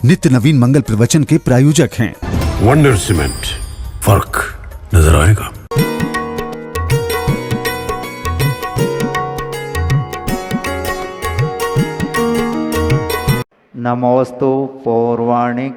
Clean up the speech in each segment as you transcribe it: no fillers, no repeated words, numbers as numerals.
नित्य नवीन मंगल प्रवचन के प्रायोजक हैं। वंडर सीमेंट, फर्क नजर आएगा। नमोस्तु पौर्वाणिक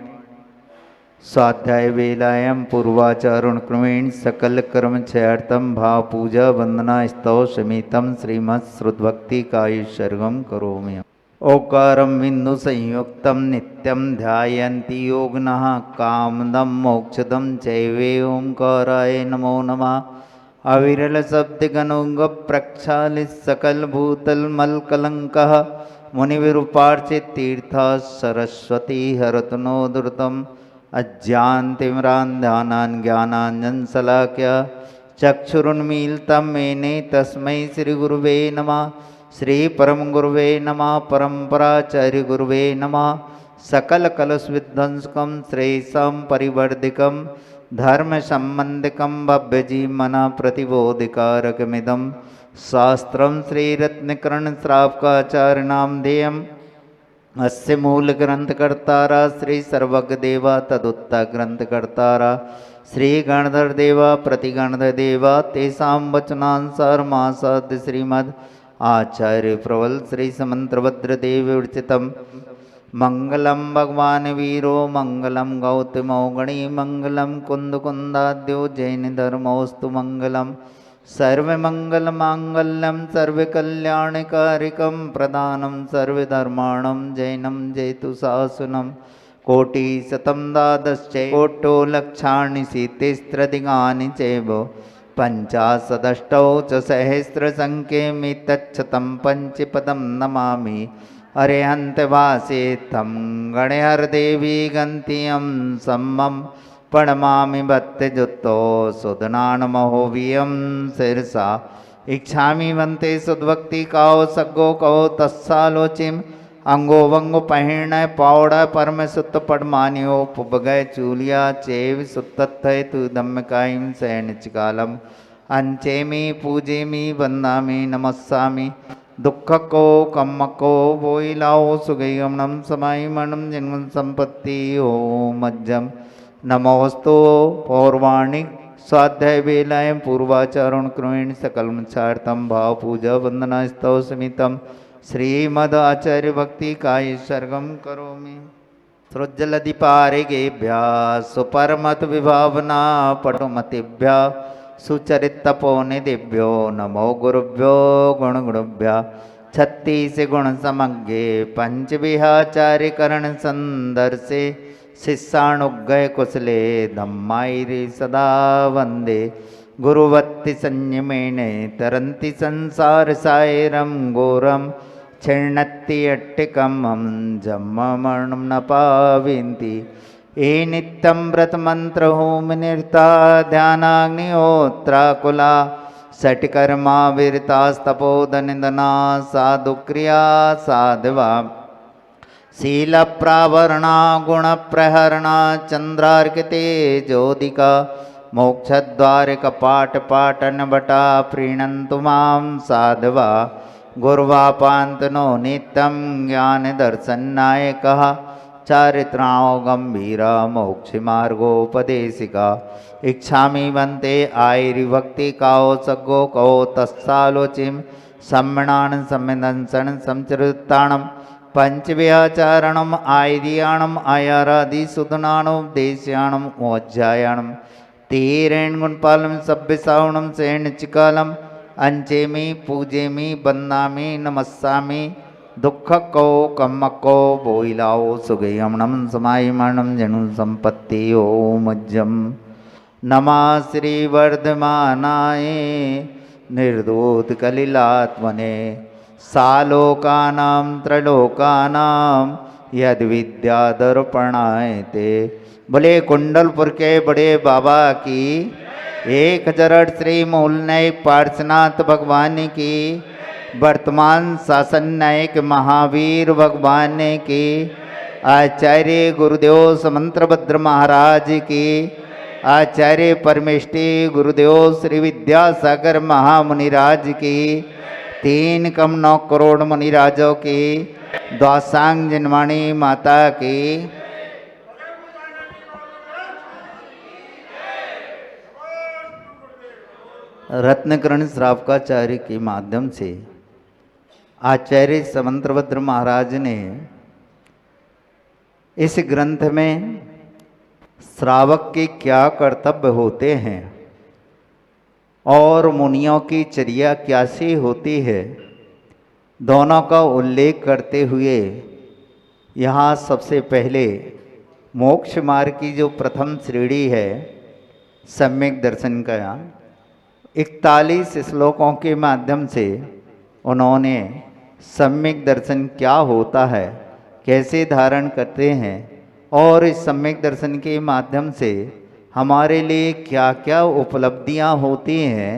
स्वाध्याय वेलायां पूर्वाचारण क्रमेण सकल कर्म क्षयार्थम भाव पूजा वंदना स्तव समितम श्रीमत् श्रुतभक्ति कायुष्यर्गम करोमि। ओकारं बिंदु संयुक्तं नित्यं ध्यायन्ति योगिनः कामदं मोक्षदं चैवे ओंकाराय नमो नमः। अविरल शब्द गणोंग प्रक्षालित सकल भूतल मल कलंकः मुनिविरूपार्चित तीर्थ सरस्वती हरतनो दुर्तम अज्ञानतिमिरान् ध्यानान् ज्ञानाञ्जन शलाकया चक्षुरुन्मीलितं मेने तस्मै श्री गुरुवे नमः। श्री परम गुरुवे नमः। परंपराचार्य गुरुवे नमः। सकल कलश विध्वंसकं श्रेयसं परिवर्धिकं धर्म संबंधिकं भव्यजीवमन प्रतिबोधिकारकमिदं शास्त्रं श्रीरत्नकर्ण श्रावकाचार्यनामधेयम्। अस्य मूल ग्रंथकर्तारा श्री सर्वज्ञ देवा तदुत्ता ग्रंथकर्तारा श्री गणधर देवा प्रतिगणधर देवा तेषां वचनानुसारमासाद्य श्रीमद् आचार्य प्रबल श्री समंत्रभद्र देव विरचितम्। मंगलम भगवान वीरो मंगलम गौतमो गणी मंगलम कुंद कुंदाद्यो जैन धर्मोस्तु मंगलम। सर्वमंगल मांगल्यम सर्वकल्याणकारिकं प्रदानं सर्वधर्माणं जैनं जयतु शासनं। कोटिशतं द्वादश्च कोटो लक्षाणि सीतिस्रधिकानि चैव पंचाशदष्टौ च सहस्रसङ्ख्येमितच्छतं पंचपदं नमामि। अरिहन्तवासे तं गणहरदेवी गन्त्यं सम्मं प्रणमामि भक्तजुतो सुदनानमहोवियं शिरसा। इच्छामि वन्ते सुद्भक्ति काओ सग्गो कहो तत्सालोचिम अंगो वंगो पहिर्ण पावड़ परम सुत पड़मान्यो पुबगय चूलिया चेव सुत्तथय तु दम्मकायं सैनिचकालम अंचेमी पूजेमी वंदामी नमस्सामि। दुख को कम्म को वोइलाओ सुगयमनम समाई मनम जन्म संपत्ति ओम मज्जम। नमोस्तु पौर्वाणिक स्वाध्याय वेलायां पूर्वाचारण क्रमेण सकलमक्षार्थम भाव पूजा वंदना स्तव समितम श्रीमद आचार्य भक्ति कायुष्यर्गम करोमि। सृज्जलधिपारिगेभ्यः सुपरमत विभावना पटुमतिभ्यः सुचरितपोनिधिभ्यो नमो गुरुभ्यो गुणगुणभ्यः। छत्तीस गुण समज्ञे पंचविहाचार्यकरण संदर्शे शिष्यानुग्रह कुशले धम्मायिरे सदा वंदे। गुरुवत्ति संयमेन तरन्ति संसार सायरं घोरं छिन्नत्ति अट्टिकमं जन्ममरणं न पावयन्ति। ये नित्यं व्रतमन्त्र होमनिरता ध्यानाग्निहोत्राकुला षट्कर्मा विरतास्तपोधनिधना साधुक्रिया साधवा शीलप्रावरणा गुणप्रहरणा चन्द्रार्किते ज्योतिका मोक्षद्वार कपाट पाटन बटा प्रीणन्तु मां साधवा। गुर्वापान्तनो नित्यं ज्ञान दर्शननायकः चारित्राणो गंभीरा मोक्षमार्गोपदेशिका। इच्छामि वन्ते आयरिभक्ति काओ सग्गो कहो तत्सालोचिं सम्मणान् सम्मिदंसन संचरिताणं पंचव्याचारणम् आयर्याणम् आयारादिसुदनानोपदेश्याणम् मोज्जायाणम् तीरेण गुणपालम सभ्य सावणम सेण चिकालम अंचेमी पूजेमी बंदामी नमस्सामी। दुख को कम्म को बोइलाओ सुगयमनम समायमनम जनु संपत्ति ओम मज्जम। नमः श्री वर्धमानाय निर्दूत कलिलात्मने सालोकानां त्रलोकानां यद विद्यादर्पणाय ते। बोले कुंडलपुर के बड़े बाबा की, 1000 श्री मूल नायक पार्श्वनाथ भगवान की, वर्तमान शासन नायक महावीर भगवान की, आचार्य गुरुदेव समंत्रभद्र महाराज की, आचार्य परमेष्टि गुरुदेव श्री विद्यासागर महामुनिराज की, 3,9 करोड़ मुनिराजों की, द्वासांग जनवाणी माता की, रत्नकरण श्रावकाचार्य के माध्यम से आचार्य समंतभद्र महाराज ने इस ग्रंथ में श्रावक के क्या कर्तव्य होते हैं और मुनियों की चर्या कैसी होती है, दोनों का उल्लेख करते हुए यहाँ सबसे पहले मोक्ष मार्ग की जो प्रथम श्रेणी है सम्यक दर्शन का 41 श्लोकों के माध्यम से उन्होंने सम्यक दर्शन क्या होता है, कैसे धारण करते हैं और इस सम्यक दर्शन के माध्यम से हमारे लिए क्या क्या उपलब्धियां होती हैं,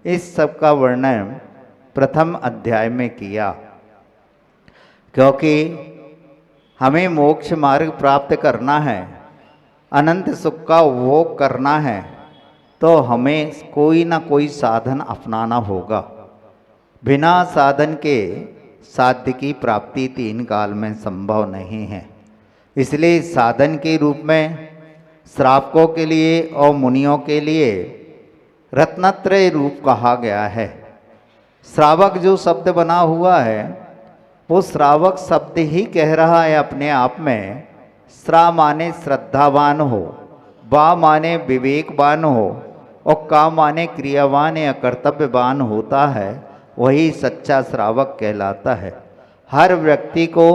इस सब का वर्णन प्रथम अध्याय में किया। क्योंकि हमें मोक्ष मार्ग प्राप्त करना है, अनंत सुख का उपभोग करना है, तो हमें कोई ना कोई साधन अपनाना होगा। बिना साधन के साध्य की प्राप्ति 3 काल में संभव नहीं है। इसलिए साधन के रूप में श्रावकों के लिए और मुनियों के लिए रत्नत्रय रूप कहा गया है। श्रावक जो शब्द बना हुआ है वो श्रावक शब्द ही कह रहा है अपने आप में। श्रा माने श्रद्धावान हो, बा माने विवेकवान हो और का माने क्रियावान या कर्तव्यवान होता है, वही सच्चा श्रावक कहलाता है। हर व्यक्ति को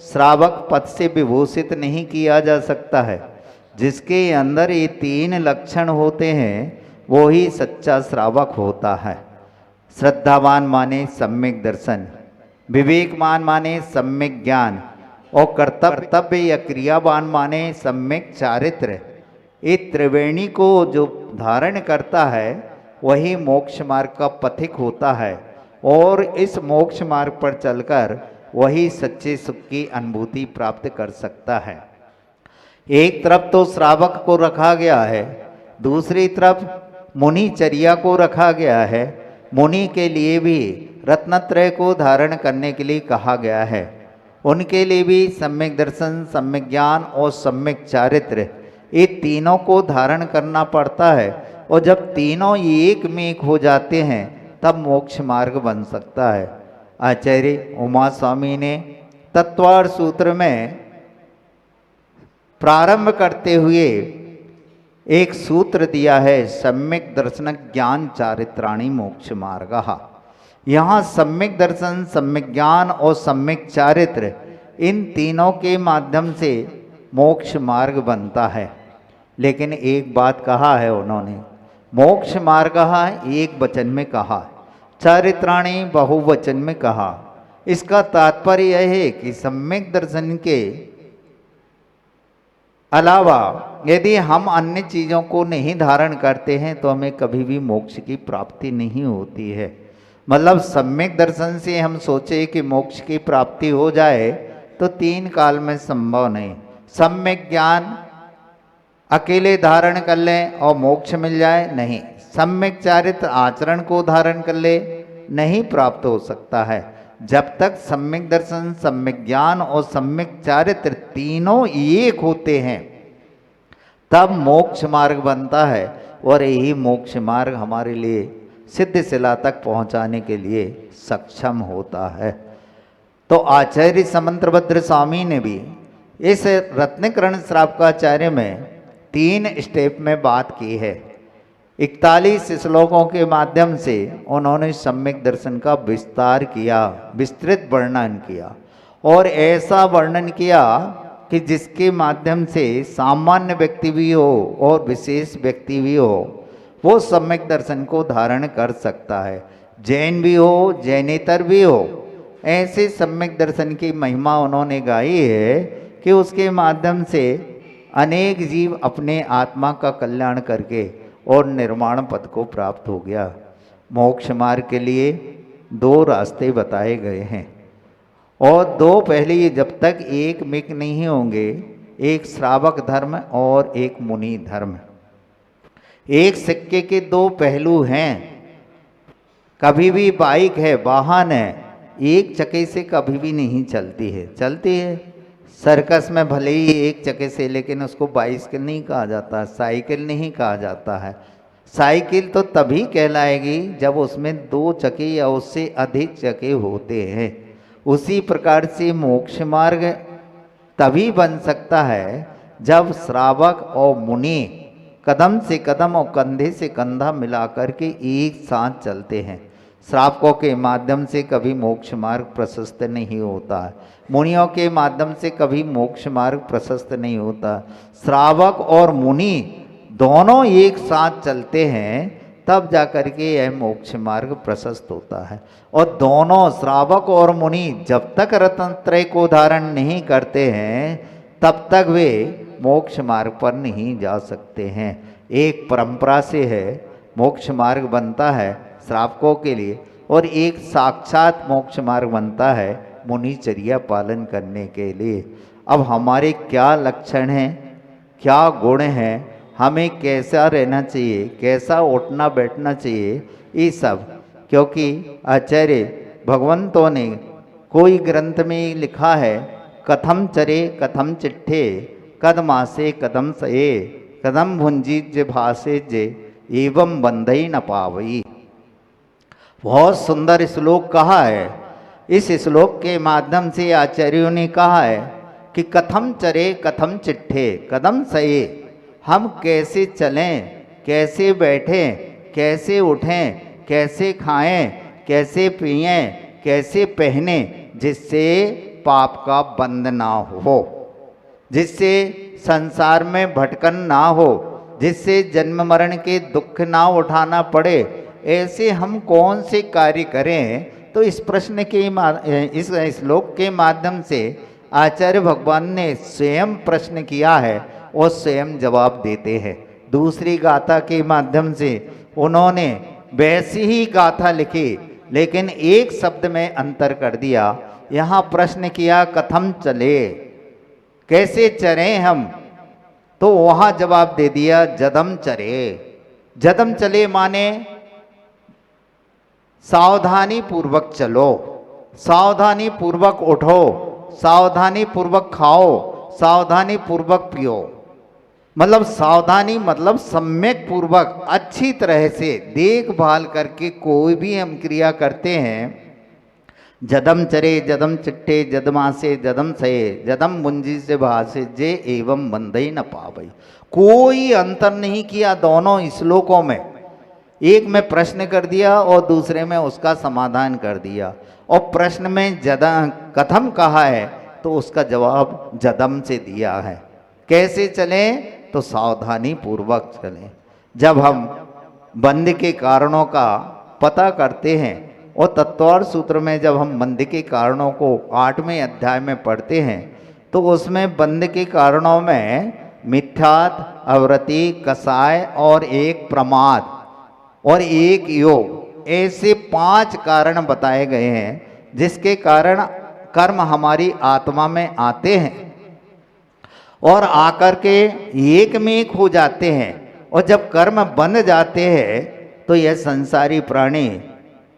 श्रावक पद से विभूषित नहीं किया जा सकता है। जिसके अंदर ये 3 लक्षण होते हैं वो ही सच्चा श्रावक होता है। श्रद्धावान माने सम्यक दर्शन, विवेकवान माने सम्यक ज्ञान और कर्तव्य या क्रियावान माने सम्यक चारित्र। ये त्रिवेणी को जो धारण करता है वही मोक्ष मार्ग का पथिक होता है और इस मोक्ष मार्ग पर चलकर वही सच्चे सुख की अनुभूति प्राप्त कर सकता है। एक तरफ तो श्रावक को रखा गया है, दूसरी तरफ मुनिचर्या को रखा गया है। मुनि के लिए भी रत्नत्रय को धारण करने के लिए कहा गया है। उनके लिए भी सम्यक दर्शन, सम्यक ज्ञान और सम्यक चारित्र, ये तीनों को धारण करना पड़ता है। और जब तीनों एक में एक हो जाते हैं तब मोक्ष मार्ग बन सकता है। आचार्य उमा स्वामी ने तत्वार सूत्र में प्रारंभ करते हुए एक सूत्र दिया है, सम्यक दर्शन ज्ञान चारित्राणि मोक्ष मार्गः। यहाँ सम्यक दर्शन, सम्यक ज्ञान और सम्यक चारित्र, इन तीनों के माध्यम से मोक्ष मार्ग बनता है। लेकिन एक बात कहा है उन्होंने, मोक्ष मार्ग एक वचन में कहा, चारित्राणि बहुवचन में कहा। इसका तात्पर्य यह है कि सम्यक दर्शन के अलावा यदि हम अन्य चीज़ों को नहीं धारण करते हैं तो हमें कभी भी मोक्ष की प्राप्ति नहीं होती है। मतलब सम्यक दर्शन से हम सोचे कि मोक्ष की प्राप्ति हो जाए तो 3 काल में संभव नहीं। सम्यक ज्ञान अकेले धारण कर लें और मोक्ष मिल जाए, नहीं। सम्यक चारित्र आचरण को धारण कर ले, नहीं प्राप्त हो सकता है। जब तक सम्यक दर्शन, सम्यक ज्ञान और सम्यक चारित्र तीनों एक होते हैं तब मोक्ष मार्ग बनता है। और यही मोक्ष मार्ग हमारे लिए सिद्ध शिला तक पहुंचाने के लिए सक्षम होता है। तो आचार्य समंतभद्र स्वामी ने भी इस रत्नकरण श्रावकाचार्य में 3 स्टेप में बात की है। 41 श्लोकों के माध्यम से उन्होंने सम्यक दर्शन का विस्तार किया, विस्तृत वर्णन किया और ऐसा वर्णन किया कि जिसके माध्यम से सामान्य व्यक्ति भी हो और विशेष व्यक्ति भी हो वो सम्यक दर्शन को धारण कर सकता है। जैन भी हो, जैनेतर भी हो, ऐसे सम्यक दर्शन की महिमा उन्होंने गाई है कि उसके माध्यम से अनेक जीव अपने आत्मा का कल्याण करके और निर्माण पद को प्राप्त हो गया। मोक्ष मार्ग के लिए 2 रास्ते बताए गए हैं और 2 पहले जब तक एक मिक नहीं होंगे, एक श्रावक धर्म और एक मुनि धर्म। एक सिक्के के 2 पहलू हैं। कभी भी बाइक है, वाहन है, एक चक्के से कभी भी नहीं चलती है। चलती है सर्कस में भले ही एक चक्के से, लेकिन उसको बाइसिकल नहीं कहा जाता, साइकिल नहीं कहा जाता है। साइकिल तो तभी कहलाएगी जब उसमें 2 चक्के या उससे अधिक चक्के होते हैं। उसी प्रकार से मोक्ष मार्ग तभी बन सकता है जब श्रावक और मुनि कदम से कदम और कंधे से कंधा मिलाकर के एक साथ चलते हैं। श्रावकों के माध्यम से कभी मोक्ष मार्ग प्रशस्त नहीं होता है, मुनियों के माध्यम से कभी मोक्ष मार्ग प्रशस्त नहीं होता। श्रावक और मुनि दोनों एक साथ चलते हैं तब जाकर के यह मोक्ष मार्ग प्रशस्त होता है। और दोनों श्रावक और मुनि जब तक रत्नत्रय को धारण नहीं करते हैं तब तक वे मोक्ष मार्ग पर नहीं जा सकते हैं। एक परंपरा से है मोक्ष मार्ग बनता है श्रावकों के लिए, और एक साक्षात मोक्ष मार्ग बनता है मुनिचर्या पालन करने के लिए। अब हमारे क्या लक्षण हैं, क्या गुण हैं, हमें कैसा रहना चाहिए, कैसा उठना बैठना चाहिए, ये सब क्योंकि आचार्य भगवंतों ने कोई ग्रंथ में लिखा है, कथम चरे कथम चिट्ठे कदमासे कदम सये कदम भुंजी जे भासे जे एवं बंधई न पावई। बहुत सुंदर श्लोक कहा है। इस श्लोक के माध्यम से आचार्यों ने कहा है कि कथम चरे कथम चिट्ठे कदम सये, हम कैसे चलें, कैसे बैठें, कैसे उठें, कैसे खाएं, कैसे पिएं, कैसे पहने, जिससे पाप का बंध ना हो, जिससे संसार में भटकन ना हो, जिससे जन्म मरण के दुख ना उठाना पड़े, ऐसे हम कौन से कार्य करें। तो इस प्रश्न के इस श्लोक के माध्यम से आचार्य भगवान ने स्वयं प्रश्न किया है और स्वयं जवाब देते हैं। दूसरी गाथा के माध्यम से उन्होंने वैसी ही गाथा लिखी लेकिन एक शब्द में अंतर कर दिया। यहाँ प्रश्न किया कथम चले, कैसे चरे हम, तो वहाँ जवाब दे दिया जदम चरे। जदम चले माने सावधानी पूर्वक चलो, सावधानी पूर्वक उठो, सावधानी पूर्वक खाओ, सावधानी पूर्वक पियो। मतलब सावधानी मतलब सम्यक पूर्वक अच्छी तरह से देखभाल करके कोई भी हम क्रिया करते हैं। जदम चरे जदम चिट्ठे जदमासे जदम सये जदम बुंजी से भासे जे एवं बंधई न पावई। कोई अंतर नहीं किया दोनों श्लोकों में, एक में प्रश्न कर दिया और दूसरे में उसका समाधान कर दिया। और प्रश्न में कथम कहा है तो उसका जवाब जदम से दिया है। कैसे चलें, तो सावधानी पूर्वक चलें। जब हम बंध के कारणों का पता करते हैं और तत्वार्थ सूत्र में जब हम बंध के कारणों को 8वें अध्याय में पढ़ते हैं तो उसमें बंध के कारणों में मिथ्यात्व, अवृत्ति, कसाय और एक प्रमाद और एक योग, ऐसे 5 कारण बताए गए हैं जिसके कारण कर्म हमारी आत्मा में आते हैं और आकर के एक में एक हो जाते हैं। और जब कर्म बन जाते हैं तो यह संसारी प्राणी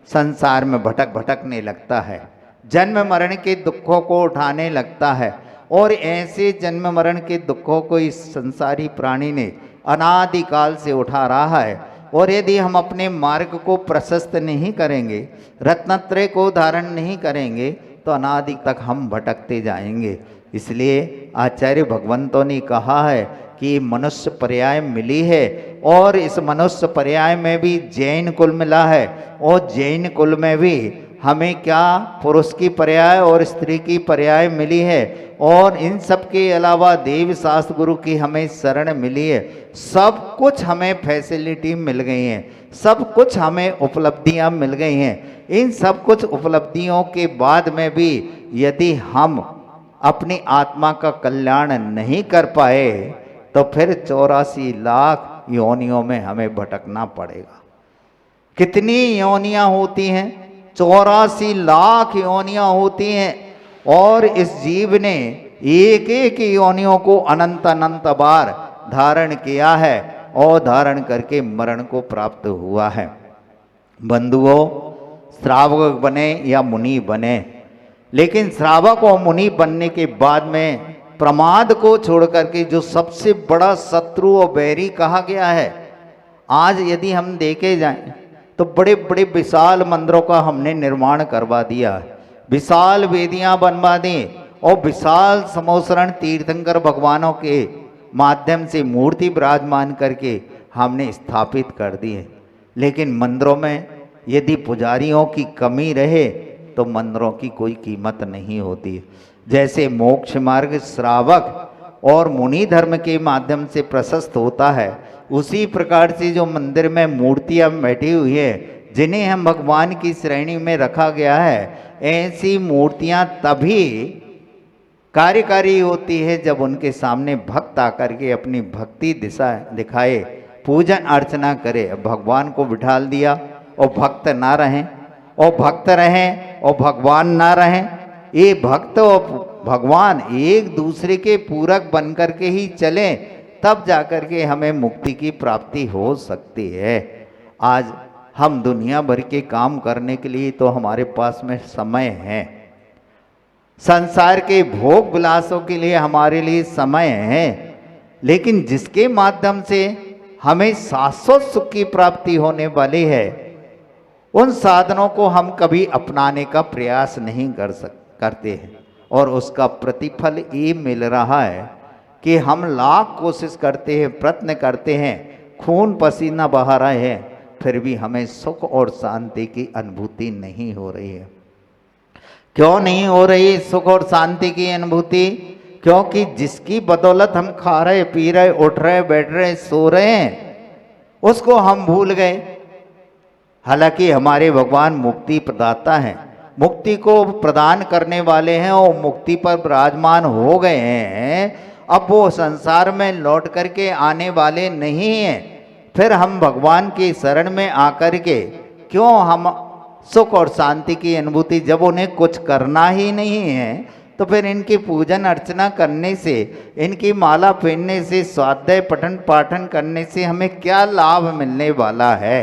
संसार में भटक भटकने लगता है, जन्म मरण के दुखों को उठाने लगता है। और ऐसे जन्म मरण के दुखों को इस संसारी प्राणी ने अनादिकाल से उठा रहा है। और यदि हम अपने मार्ग को प्रशस्त नहीं करेंगे, रत्नत्रय को धारण नहीं करेंगे, तो अनादि तक हम भटकते जाएंगे। इसलिए आचार्य भगवंतों ने कहा है कि मनुष्य पर्याय मिली है और इस मनुष्य पर्याय में भी जैन कुल मिला है। और जैन कुल में भी हमें क्या पुरुष की पर्याय और स्त्री की पर्याय मिली है। और इन सब के अलावा देव शास्त्र गुरु की हमें शरण मिली है। सब कुछ हमें फैसिलिटी मिल गई हैं, सब कुछ हमें उपलब्धियां मिल गई हैं। इन सब कुछ उपलब्धियों के बाद में भी यदि हम अपनी आत्मा का कल्याण नहीं कर पाए तो फिर 84 लाख योनियों में हमें भटकना पड़ेगा। कितनी योनियां होती हैं? 84 लाख योनियां होती हैं। और इस जीव ने एक एक योनियों को अनंत अनंत बार धारण किया है और धारण करके मरण को प्राप्त हुआ है। बंधुओं, श्रावक बने या मुनि बने, लेकिन श्रावक और मुनि बनने के बाद में प्रमाद को छोड़ करके जो सबसे बड़ा शत्रु और बैरी कहा गया है, आज यदि हम देखे जाएं तो बड़े बड़े विशाल मंदिरों का हमने निर्माण करवा दिया, विशाल वेदियां बनवा दी और विशाल समोसरण तीर्थंकर भगवानों के माध्यम से मूर्ति विराजमान करके हमने स्थापित कर दी है। लेकिन मंदिरों में यदि पुजारियों की कमी रहे तो मंदिरों की कोई कीमत नहीं होती है। जैसे मोक्ष मार्ग श्रावक और मुनि धर्म के माध्यम से प्रशस्त होता है, उसी प्रकार से जो मंदिर में मूर्तियां बैठी हुई है जिन्हें हम भगवान की श्रेणी में रखा गया है, ऐसी मूर्तियां तभी कार्यकारी होती है जब उनके सामने भक्त आकर के अपनी भक्ति दिशा दिखाए, पूजन अर्चना करे। भगवान को बिठाल दिया और भक्त ना रहें, और भक्त रहें और भगवान ना रहें, ये भक्त और भगवान एक दूसरे के पूरक बन कर के ही चलें, तब जाकर के हमें मुक्ति की प्राप्ति हो सकती है। आज हम दुनिया भर के काम करने के लिए तो हमारे पास में समय है, संसार के भोग विलासों के लिए हमारे लिए समय है, लेकिन जिसके माध्यम से हमें शाश्वत सुख की प्राप्ति होने वाली है, उन साधनों को हम कभी अपनाने का प्रयास नहीं करते हैं। और उसका प्रतिफल ये मिल रहा है कि हम लाख कोशिश करते हैं, प्रयत्न करते हैं, खून पसीना बहा रहे हैं, फिर भी हमें सुख और शांति की अनुभूति नहीं हो रही है। क्यों नहीं हो रही सुख और शांति की अनुभूति? क्योंकि जिसकी बदौलत हम खा रहे, पी रहे, उठ रहे, बैठ रहे, सो रहे हैं, उसको हम भूल गए। हालांकि हमारे भगवान मुक्ति प्रदाता हैं, मुक्ति को प्रदान करने वाले हैं और मुक्ति पर विराजमान हो गए हैं। अब वो संसार में लौट करके आने वाले नहीं हैं। फिर हम भगवान की शरण में आकर के क्यों हम सुख और शांति की अनुभूति, जब उन्हें कुछ करना ही नहीं है तो फिर इनकी पूजन अर्चना करने से, इनकी माला पहनने से, स्वाध्याय पठन पाठन करने से हमें क्या लाभ मिलने वाला है?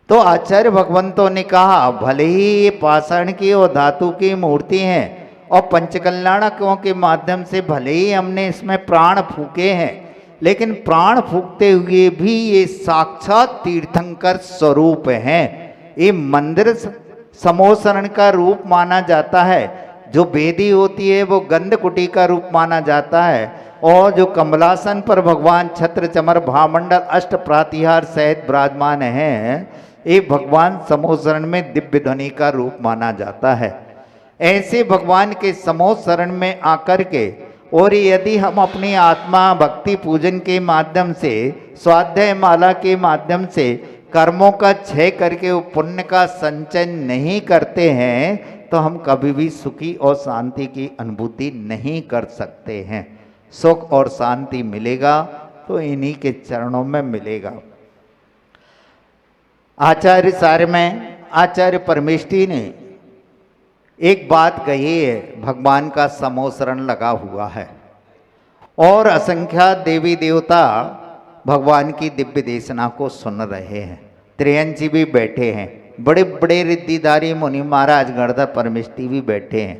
तो आचार्य भगवंतों ने कहा, भले ही ये पाषाण की और धातु की मूर्ति हैं और पंचकल्याणकों के माध्यम से भले ही हमने इसमें प्राण फूके हैं, लेकिन प्राण फूकते हुए भी ये साक्षात तीर्थंकर स्वरूप हैं। ये मंदिर समोसरण का रूप माना जाता है, जो वेदी होती है वो गंधकुटी का रूप माना जाता है, और जो कमलासन पर भगवान छत्र चमर भामंडल अष्ट प्रातिहार सहित विराजमान हैं, ये भगवान समोसरण में दिव्य ध्वनि का रूप माना जाता है। ऐसे भगवान के समोसरण में आकर के, और यदि हम अपनी आत्मा भक्ति पूजन के माध्यम से, स्वाध्याय माला के माध्यम से कर्मों का क्षय करके वो पुण्य का संचय नहीं करते हैं, तो हम कभी भी सुखी और शांति की अनुभूति नहीं कर सकते हैं। सुख और शांति मिलेगा तो इन्हीं के चरणों में मिलेगा। आचार्य सार में आचार्य परमेष्ठी ने एक बात कही है, भगवान का समोसरण लगा हुआ है और असंख्यात देवी देवता भगवान की दिव्य देशना को सुन रहे हैं। त्रियंची भी बैठे हैं, बड़े बड़े रिद्धिधारी मुनि महाराज गणधर परमेष्ठी भी बैठे हैं,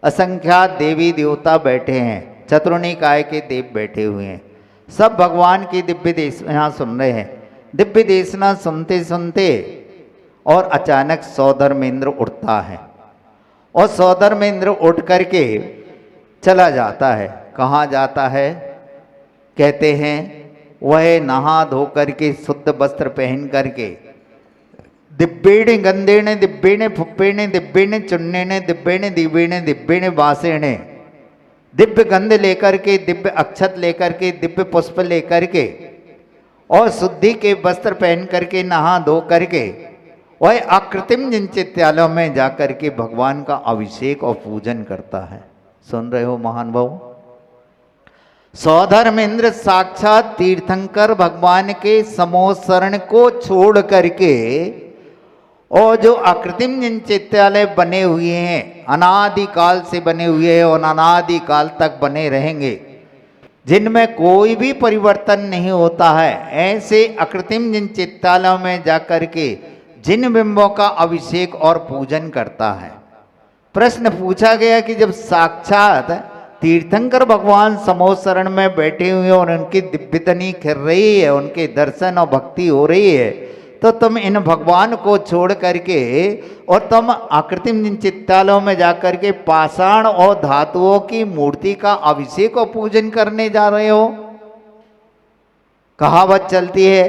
असंख्यात देवी देवता बैठे हैं, चतुर्निकाय के देव बैठे हुए हैं, सब भगवान की दिव्य देशना सुन रहे हैं। दिव्य देशना सुनते सुनते और अचानक सौधर्मेंद्र उठता है, और सौधर्मेंद्र उठ करके चला जाता है। कहाँ जाता है? कहते हैं वह नहा धो करके शुद्ध वस्त्र पहन करके, दिव्येण गंधेण दिव्येण फुप्पेण दिव्येण चुन्नेण दिव्येण दिव्येण दिव्येण वासेण, दिव्य गंध लेकर के, दिव्य अक्षत लेकर के, दिव्य पुष्प लेकर के और शुद्धि के वस्त्र पहन करके, नहा धो करके वह अकृत्रिम जिनचित्यालयों में जाकर के भगवान का अभिषेक और पूजन करता है। सुन रहे हो महान भाव? सौधर्मेंद्र साक्षात तीर्थंकर भगवान के समोसरण को छोड़ करके, और जो अकृत्रिम जिनचित्यालय बने हुए हैं, अनादिकाल से बने हुए हैं और अनादिकाल तक बने रहेंगे, जिनमें कोई भी परिवर्तन नहीं होता है, ऐसे अकृत्रिम जिनचित्यालयों में जाकर के जिन बिंबों का अभिषेक और पूजन करता है। प्रश्न पूछा गया कि जब साक्षात तीर्थंकर भगवान समोसरण में बैठे हुए और उनकी दिव्यतनी खिल रही है, उनके दर्शन और भक्ति हो रही है, तो तुम इन भगवान को छोड़ करके और तुम आकृतिम जिन चित्तालयों में जाकर के पाषाण और धातुओं की मूर्ति का अभिषेक और पूजन करने जा रहे हो। कहावत चलती है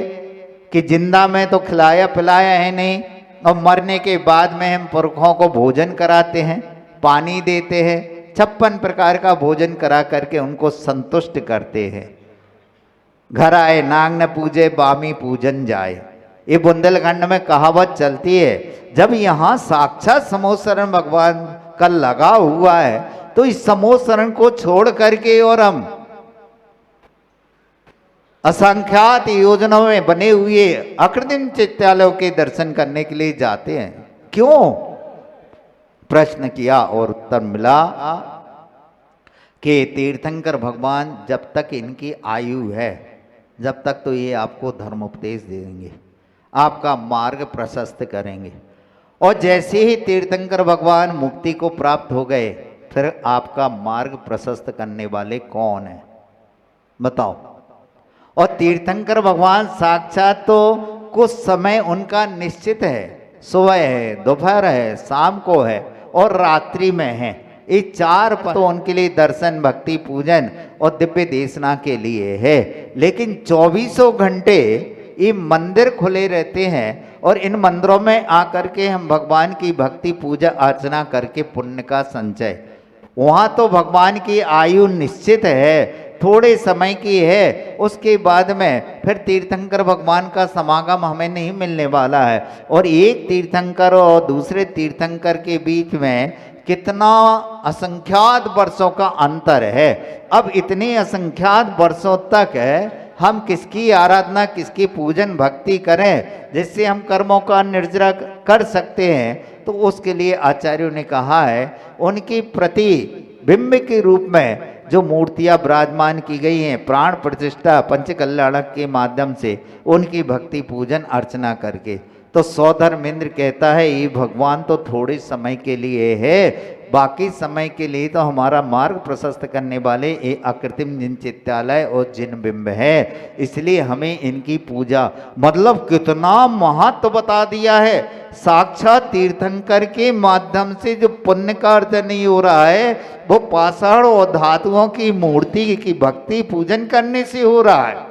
कि जिंदा में तो खिलाया पिलाया है नहीं, और मरने के बाद में हम पुरखों को भोजन कराते हैं, पानी देते हैं, 56 प्रकार का भोजन करा करके उनको संतुष्ट करते हैं। घर आए नाग न पूजे बामी पूजन जाए, ये बुंदेलखंड में कहावत चलती है। जब यहाँ साक्षात समोसरण भगवान का लगा हुआ है, तो इस समोसरण को छोड़ करके और हम असंख्यात योजनाओं में बने हुए अकृत्रिम चित्तालयों के दर्शन करने के लिए जाते हैं। क्यों? प्रश्न किया और उत्तर मिला कि तीर्थंकर भगवान जब तक इनकी आयु है, जब तक तो ये आपको धर्म उपदेश देंगे, आपका मार्ग प्रशस्त करेंगे, और जैसे ही तीर्थंकर भगवान मुक्ति को प्राप्त हो गए, फिर आपका मार्ग प्रशस्त करने वाले कौन है बताओ। और तीर्थंकर भगवान साक्षात तो कुछ समय उनका निश्चित है, सुबह है, दोपहर है, शाम को है और रात्रि में है। ये 4 तो उनके लिए दर्शन भक्ति पूजन और दिव्य देशना के लिए है। लेकिन 24 घंटे ये मंदिर खुले रहते हैं, और इन मंदिरों में आकर के हम भगवान की भक्ति पूजा अर्चना करके पुण्य का संचय। वहाँ तो भगवान की आयु निश्चित है, थोड़े समय की है, उसके बाद में फिर तीर्थंकर भगवान का समागम हमें नहीं मिलने वाला है। और एक तीर्थंकर और दूसरे तीर्थंकर के बीच में कितना असंख्यात वर्षों का अंतर है। अब इतने असंख्यात वर्षों तक हम किसकी आराधना, किसकी पूजन भक्ति करें जिससे हम कर्मों का निर्जरा कर सकते हैं? तो उसके लिए आचार्यों ने कहा है, उनकी प्रतिबिंब के रूप में जो मूर्तियां विराजमान की गई हैं, प्राण प्रतिष्ठा पंचकल्याणक के माध्यम से उनकी भक्ति पूजन अर्चना करके। तो सौधर्मेंद्र कहता है, ये भगवान तो थोड़े समय के लिए है, बाकी समय के लिए तो हमारा मार्ग प्रशस्त करने वाले ये अकृत्रिम जिन चित्तालय और जिन बिंब है, इसलिए हमें इनकी पूजा, मतलब कितना महत्व बता दिया है। साक्षात तीर्थंकर के माध्यम से जो पुण्य का अर्जन नहीं हो रहा है, वो पाषाण और धातुओं की मूर्ति की भक्ति पूजन करने से हो रहा है।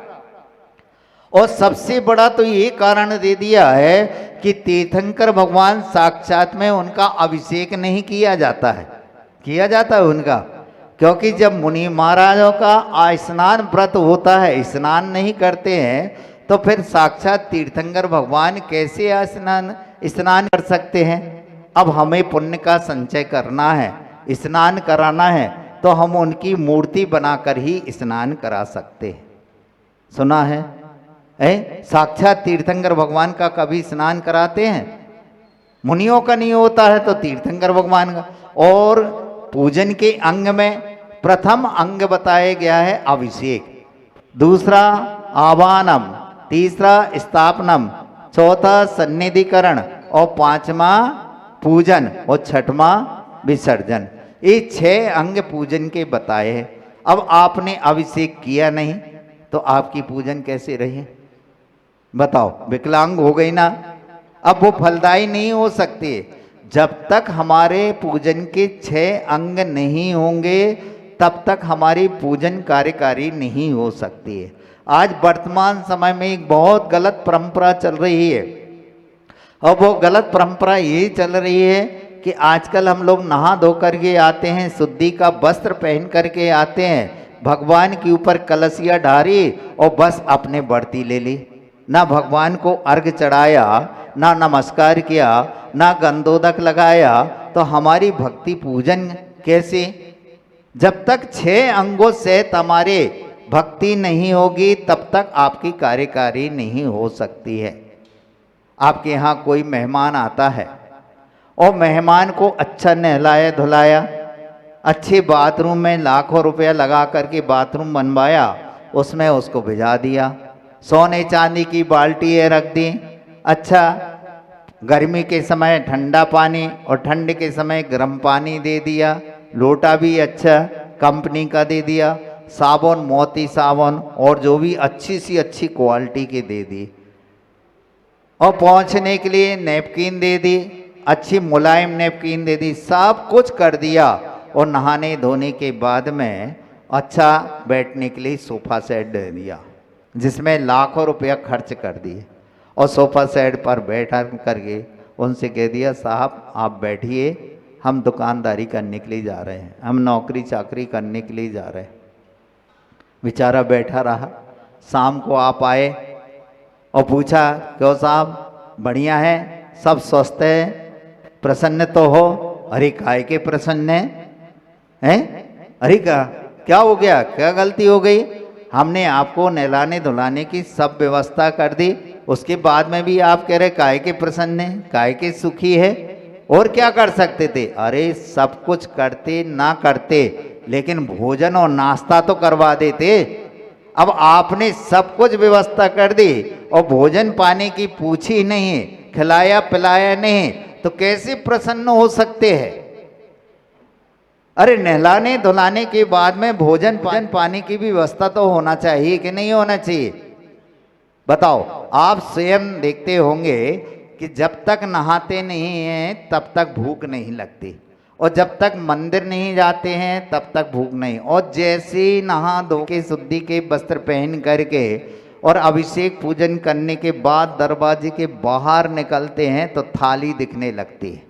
और सबसे बड़ा तो ये कारण दे दिया है कि तीर्थंकर भगवान साक्षात में उनका अभिषेक नहीं किया जाता है। किया जाता है उनका, क्योंकि जब मुनि महाराजों का स्नान व्रत होता है, स्नान नहीं करते हैं, तो फिर साक्षात तीर्थंकर भगवान कैसे स्नान कर सकते हैं? अब हमें पुण्य का संचय करना है, स्नान कराना है, तो हम उनकी मूर्ति बनाकर ही स्नान करा सकते हैं। सुना है साक्षात तीर्थंकर भगवान का कभी स्नान कराते हैं? मुनियों का नहीं होता है तो तीर्थंकर भगवान का। और पूजन के अंग में प्रथम अंग बताया गया है अभिषेक, दूसरा आवाहनम, तीसरा स्थापनम, चौथा सन्निधिकरण और पांचवा पूजन और छठवां विसर्जन। ये 6 अंग पूजन के बताए हैं। अब आपने अभिषेक किया नहीं तो आपकी पूजन कैसे रही बताओ? विकलांग हो गई ना, अब वो फलदायी नहीं हो सकती जब तक हमारे पूजन के 6 अंग नहीं होंगे, तब तक हमारी पूजन कार्यकारी नहीं हो सकती है। आज वर्तमान समय में एक बहुत गलत परंपरा चल रही है, और वो गलत परंपरा ये चल रही है कि आजकल हम लोग नहा धो करके आते हैं, शुद्धि का वस्त्र पहन करके आते हैं, भगवान के ऊपर कलशिया ढारी और बस अपने बढ़ती ले ली, ना भगवान को अर्घ चढ़ाया, ना नमस्कार किया, ना गंधोदक लगाया, तो हमारी भक्ति पूजन कैसे? जब तक 6 अंगों से तुम्हारे भक्ति नहीं होगी, तब तक आपकी कार्यकारी नहीं हो सकती है। आपके यहाँ कोई मेहमान आता है और मेहमान को अच्छा नहलाया धुलाया, अच्छे बाथरूम में लाखों रुपया लगा करके बाथरूम बनवाया, उसमें उसको भिजा दिया, सोने चांदी की बाल्टी रख दी, अच्छा गर्मी के समय ठंडा पानी और ठंड के समय गर्म पानी दे दिया, लोटा भी अच्छा, कंपनी का दे दिया, साबुन मोती साबुन और जो भी अच्छी सी अच्छी क्वालिटी के दे दी, और पहुंचने के लिए नैपकिन दे दी, अच्छी मुलायम नैपकिन दे दी, सब कुछ कर दिया। और नहाने धोने के बाद में अच्छा बैठने के लिए सोफ़ा सेट दे दिया, जिसमें लाखों रुपया खर्च कर दिए। और सोफ़ा सेट पर बैठा करके उनसे कह दिया, साहब आप बैठिए, हम दुकानदारी करने के लिए जा रहे हैं, हम नौकरी चाकरी करने के लिए जा रहे हैं। बेचारा बैठा रहा। शाम को आप आए और पूछा, क्यों साहब बढ़िया है, सब स्वस्थ है, प्रसन्न तो हो? अरे काहे के प्रसन्न हैं? अरे क्या हो गया, क्या गलती हो गई? हमने आपको नहलाने धुलाने की सब व्यवस्था कर दी, उसके बाद में भी आप कह रहे काहे के प्रसन्न है, काहे के सुखी है? और क्या कर सकते थे? अरे सब कुछ करते ना करते, लेकिन भोजन और नाश्ता तो करवा देते। अब आपने सब कुछ व्यवस्था कर दी और भोजन पाने की पूछी नहीं, खिलाया पिलाया नहीं, तो कैसे प्रसन्न हो सकते हैं? अरे नहलाने धुलाने के बाद में भोजन पानी की भी व्यवस्था तो होना चाहिए कि नहीं होना चाहिए? बताओ। आप स्वयं देखते होंगे कि जब तक नहाते नहीं हैं तब तक भूख नहीं लगती, और जब तक मंदिर नहीं जाते हैं तब तक भूख नहीं। और जैसे ही नहा धो के शुद्धि के वस्त्र पहन करके और अभिषेक पूजन करने के बाद दरवाजे के बाहर निकलते हैं तो थाली दिखने लगती है,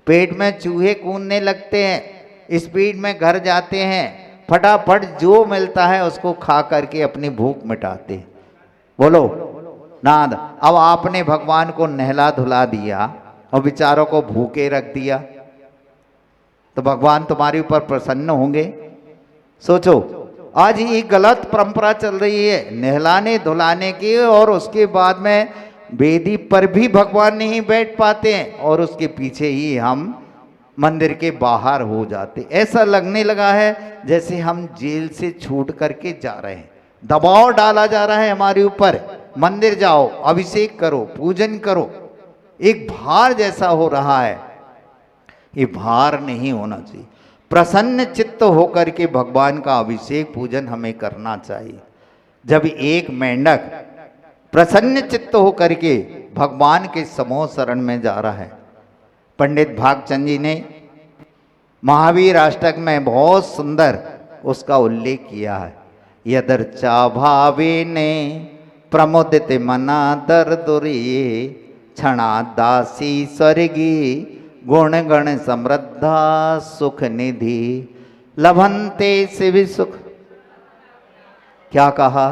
पेट में चूहे कूदने लगते हैं, स्पीड में घर जाते हैं, फटाफट जो मिलता है उसको खा करके अपनी भूख मिटाते हैं। बोलो नाद। अब आपने भगवान को नहला धुला दिया और बेचारों को भूखे रख दिया, तो भगवान तुम्हारे ऊपर प्रसन्न होंगे? सोचो। आज ये गलत परंपरा चल रही है नहलाने धुलाने की, और उसके बाद में वेदी पर भी भगवान नहीं बैठ पाते हैं और उसके पीछे ही हम मंदिर के बाहर हो जाते। ऐसा लगने लगा है जैसे हम जेल से छूट करके जा रहे हैं, दबाव डाला जा रहा है हमारे ऊपर, मंदिर जाओ, अभिषेक करो, पूजन करो, एक भार जैसा हो रहा है। ये भार नहीं होना चाहिए। प्रसन्न चित्त होकर के भगवान का अभिषेक पूजन हमें करना चाहिए। जब एक मेंढक प्रसन्न चित्त होकर के भगवान के समूह शरण में जा रहा है, पंडित भागचंद जी ने महावीर अष्टक में बहुत सुंदर उसका उल्लेख किया है। यदर्चा भावे ने प्रमुदित मना दर दुरिये, क्षणा दासी स्वर्गी गुण गण समृद्धा सुख निधि लभंते शिव सुख। क्या कहा?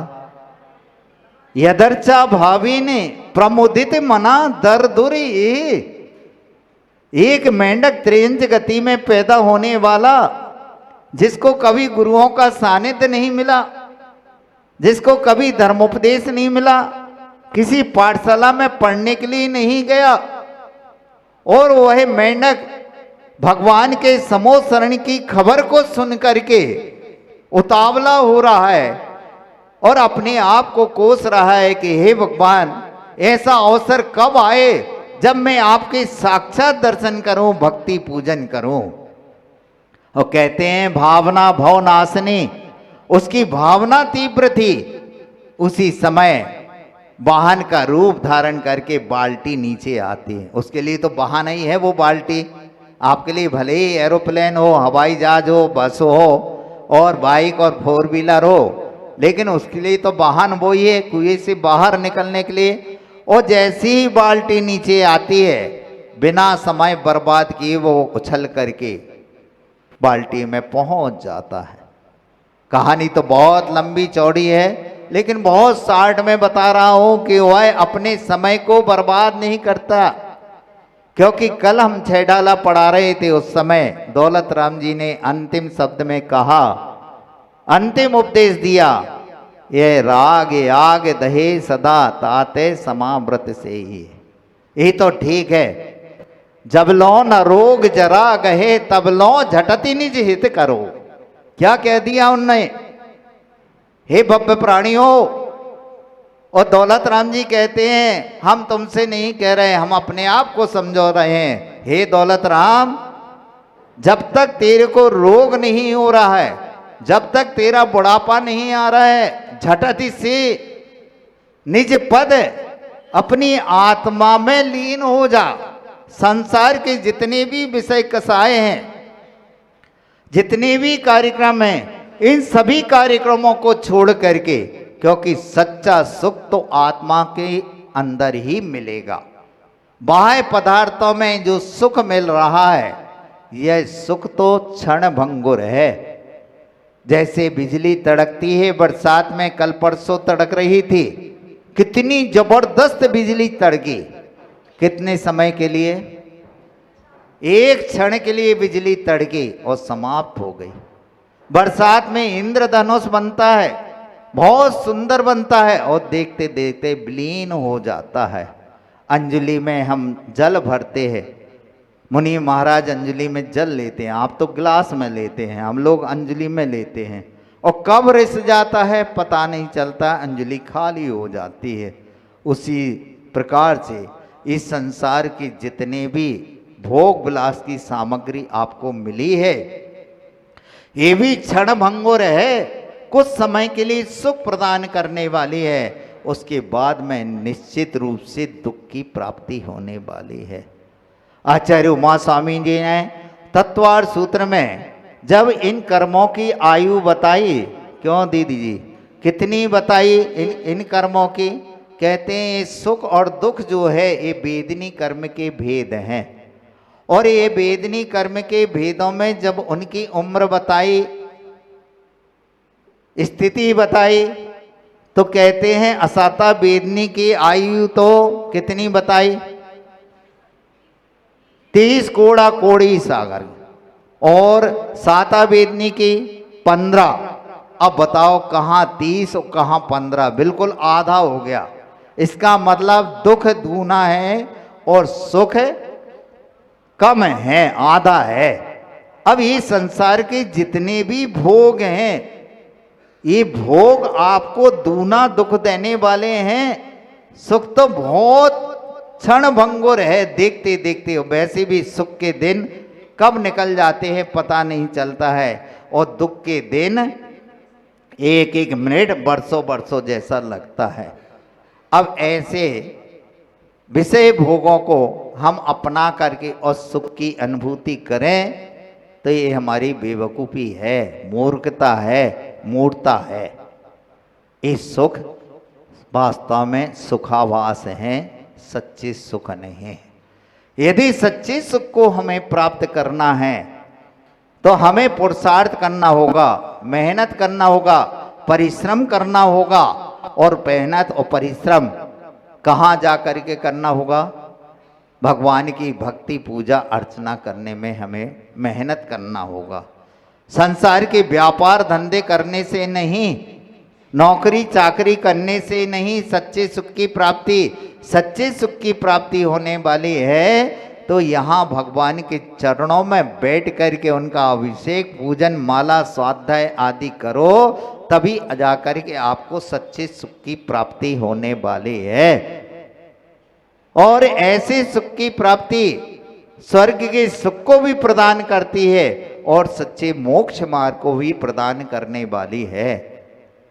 यदर्चा भावी ने प्रमुदित मना दर दुरिये। एक मेंढक त्रियंच गति में पैदा होने वाला, जिसको कभी गुरुओं का सानिध्य नहीं मिला, जिसको कभी धर्मोपदेश नहीं मिला, किसी पाठशाला में पढ़ने के लिए नहीं गया, और वह मेंढक भगवान के समूह शरण की खबर को सुन करके उतावला हो रहा है और अपने आप को कोस रहा है कि हे भगवान, ऐसा अवसर कब आए जब मैं आपके साक्षात दर्शन करूं, भक्ति पूजन करूं। और कहते हैं भावना भव नाशनी, उसकी भावना तीव्र थी। उसी समय वाहन का रूप धारण करके बाल्टी नीचे आती है। उसके लिए तो बहाना ही है वो बाल्टी। आपके लिए भले ही एरोप्लेन हो, हवाई जहाज हो, बस हो और बाइक और फोर व्हीलर हो, लेकिन उसके लिए तो वाहन वो ही है, कुएं से बाहर निकलने के लिए। और जैसी ही बाल्टी नीचे आती है, बिना समय बर्बाद किए वो उछल करके बाल्टी में पहुंच जाता है। कहानी तो बहुत लंबी चौड़ी है, लेकिन बहुत शार्ट में बता रहा हूं कि वह अपने समय को बर्बाद नहीं करता। क्योंकि कल हम छेडाला पढ़ा रहे थे, उस समय दौलत राम जी ने अंतिम शब्द में कहा, अंतिम उपदेश दिया, ये राग याग दहे सदा ताते समाव्रत से ही। ये तो ठीक है, जब लो न रोग जरा गहे तब लो झटति निज हित करो। क्या कह दिया उनने? हे भव्य प्राणियों। और दौलत राम जी कहते हैं, हम तुमसे नहीं कह रहे, हम अपने आप को समझो रहे हैं। हे दौलत राम, जब तक तेरे को रोग नहीं हो रहा है, जब तक तेरा बुढ़ापा नहीं आ रहा है, झटति से निज पद अपनी आत्मा में लीन हो जा। संसार के जितने भी विषय कसाए हैं, जितने भी कार्यक्रम हैं, इन सभी कार्यक्रमों को छोड़ करके, क्योंकि सच्चा सुख तो आत्मा के अंदर ही मिलेगा। बाह्य पदार्थों में जो सुख मिल रहा है, यह सुख तो क्षण भंगुर है। जैसे बिजली तड़कती है, बरसात में कल परसों तड़क रही थी, कितनी जबरदस्त बिजली तड़की, कितने समय के लिए, एक क्षण के लिए बिजली तड़की और समाप्त हो गई। बरसात में इंद्रधनुष बनता है, बहुत सुंदर बनता है और देखते देखते विलीन हो जाता है। अंजलि में हम जल भरते हैं, मुनि महाराज अंजलि में जल लेते हैं, आप तो गिलास में लेते हैं, हम लोग अंजलि में लेते हैं, और कब रिस जाता है पता नहीं चलता, अंजलि खाली हो जाती है। उसी प्रकार से इस संसार के जितने भी भोग विलास की सामग्री आपको मिली है, ये भी क्षण भंगुर है, कुछ समय के लिए सुख प्रदान करने वाली है, उसके बाद में निश्चित रूप से दुख की प्राप्ति होने वाली है। आचार्य उमा स्वामी जी ने तत्वार सूत्र में जब इन कर्मों की आयु बताई, क्यों दीदी जी कितनी बताई इन कर्मों की, कहते हैं ये सुख और दुख जो है ये वेदनी कर्म के भेद हैं, और ये वेदनी कर्म के भेदों में जब उनकी उम्र बताई, स्थिति बताई, तो कहते हैं असाता वेदनी की आयु तो कितनी बताई, 30 कोड़ा कोड़ी सागर, और साता वेदनी की 15। अब बताओ कहाँ 30 और कहाँ 15, बिल्कुल आधा हो गया। इसका मतलब दुख दूना है और सुख कम है, आधा है। अब ये संसार के जितने भी भोग हैं, ये भोग आपको दूना दुख देने वाले हैं। सुख तो बहुत क्षण भंगुर है, देखते देखते वैसे भी सुख के दिन कब निकल जाते हैं पता नहीं चलता है, और दुख के दिन एक एक मिनट बरसों बरसों जैसा लगता है। अब ऐसे विषय भोगों को हम अपना करके और सुख की अनुभूति करें तो ये हमारी बेवकूफ़ी है, मूर्खता है, मूर्खता है। ये सुख वास्तव में सुखाभास हैं, सच्चे सुख नहीं है। यदि सच्चे सुख को हमें प्राप्त करना है तो हमें पुरुषार्थ करना होगा, मेहनत करना होगा, परिश्रम करना होगा, और मेहनत और परिश्रम कहाँ जा करके करना होगा, भगवान की भक्ति पूजा अर्चना करने में हमें मेहनत करना होगा। संसार के व्यापार धंधे करने से नहीं, नौकरी चाकरी करने से नहीं सच्चे सुख की प्राप्ति, सच्चे सुख की प्राप्ति होने वाली है तो यहाँ भगवान के चरणों में बैठ करके उनका अभिषेक पूजन माला स्वाध्याय आदि करो, तभी जा करके आपको सच्चे सुख की प्राप्ति होने वाली है। और ऐसे सुख की प्राप्ति स्वर्ग के सुख को भी प्रदान करती है और सच्चे मोक्ष मार्ग को भी प्रदान करने वाली है।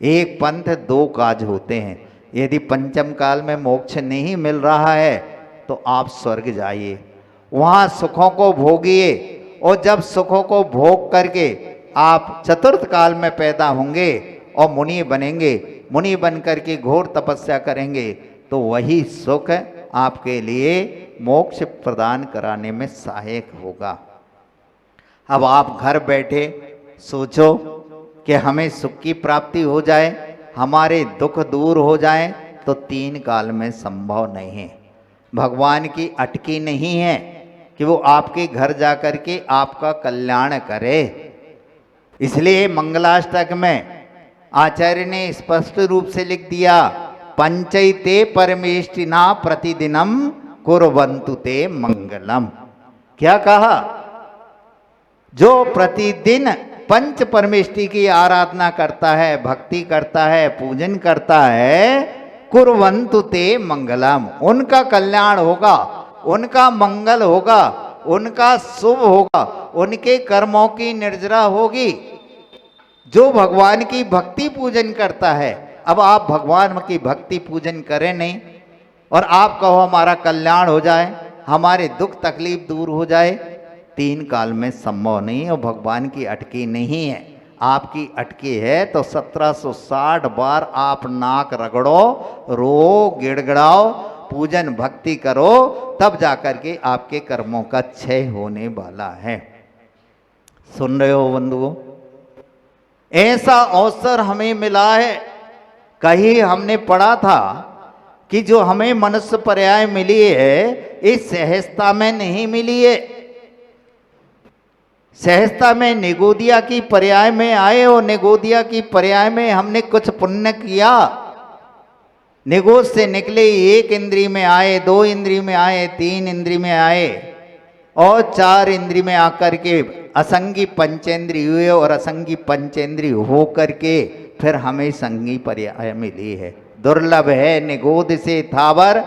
एक पंथ दो काज होते हैं। यदि पंचम काल में मोक्ष नहीं मिल रहा है तो आप स्वर्ग जाइए, वहाँ सुखों को भोगिए, और जब सुखों को भोग करके आप चतुर्थ काल में पैदा होंगे और मुनि बनेंगे, मुनि बन करके घोर तपस्या करेंगे तो वही सुख आपके लिए मोक्ष प्रदान कराने में सहायक होगा। अब आप घर बैठे सोचो कि हमें सुख की प्राप्ति हो जाए, हमारे दुख दूर हो जाए, तो 3 काल में संभव नहीं है। भगवान की अटकी नहीं है कि वो आपके घर जा कर के आपका कल्याण करे। इसलिए मंगलाष्टक में आचार्य ने स्पष्ट रूप से लिख दिया, पंचैते परमेष्टिना प्रतिदिनम कुर्वन्तु ते मंगलम। क्या कहा? जो प्रतिदिन पंच परमेष्टि की आराधना करता है, भक्ति करता है, पूजन करता है, कुर्वन्तु ते मंगलम, उनका कल्याण होगा, उनका मंगल होगा, उनका शुभ होगा, उनके कर्मों की निर्जरा होगी। जो भगवान की भक्ति पूजन करता है। अब आप भगवान की भक्ति पूजन करें नहीं और आप कहो हमारा कल्याण हो जाए, हमारे दुख तकलीफ दूर हो जाए, 3 काल में संभव नहीं है और भगवान की अटकी नहीं है। आपकी अटकी है तो 1760 बार आप नाक रगड़ो, रो, गिड़गिड़ाओ, पूजन भक्ति करो, तब जाकर के आपके कर्मों का क्षय होने वाला है। सुन रहे हो बंधुओं, ऐसा अवसर हमें मिला है। कहीं हमने पढ़ा था कि जो हमें मनुष्य पर्याय मिली है, इस सहजता में नहीं मिली है। सहजता में निगोदिया की पर्याय में आए और निगोदिया की पर्याय में हमने कुछ पुण्य किया। निगोद से निकले 1 इंद्री में आए, 2 इंद्री में आए, 3 इंद्री में आए और 4 इंद्री में आकर के असंगी पंचेंद्री हुए और असंगी पंचेंद्री हो करके फिर हमें संगी पर्याय मिली है। दुर्लभ है निगोद से थावर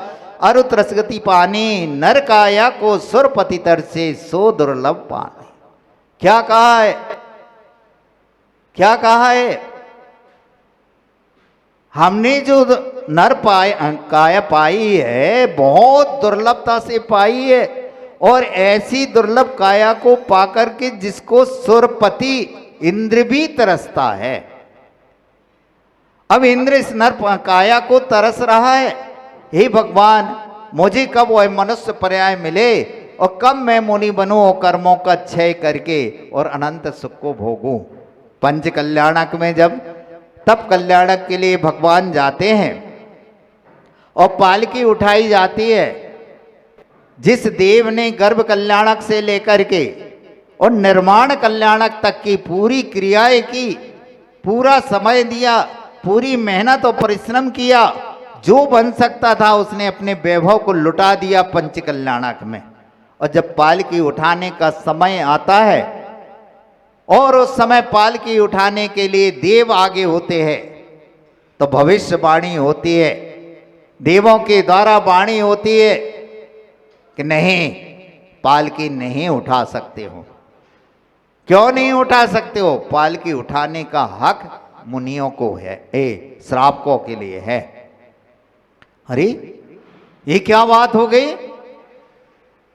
अरुत रसगति पानी, नर काया को सुरपति तर से सो दुर्लभ पानी। क्या कहा है, क्या कहा है? हमने जो नर काया पाई है बहुत दुर्लभता से पाई है और ऐसी दुर्लभ काया को पाकर के जिसको सुरपति इंद्र भी तरसता है। अब इंद्र इस नर काया को तरस रहा है, हे भगवान मुझे कब वह मनुष्य पर्याय मिले और कब मैं मुनि बनूं और कर्मों का क्षय करके और अनंत सुख को भोगूं। पंच कल्याणक में जब तब कल्याणक के लिए भगवान जाते हैं और पालकी उठाई जाती है, जिस देव ने गर्भ कल्याणक से लेकर के और निर्माण कल्याणक तक की पूरी क्रियाएं की, पूरा समय दिया, पूरी मेहनत और परिश्रम किया, जो बन सकता था उसने अपने वैभव को लुटा दिया पंच कल्याणक में। और जब पालकी उठाने का समय आता है और उस समय पालकी उठाने के लिए देव आगे होते हैं तो भविष्यवाणी होती है, देवों के द्वारा वाणी होती है कि नहीं, पालकी नहीं उठा सकते हो। क्यों नहीं उठा सकते हो? पालकी उठाने का हक मुनियों को है, श्रावकों के लिए है। अरे ये क्या बात हो गई?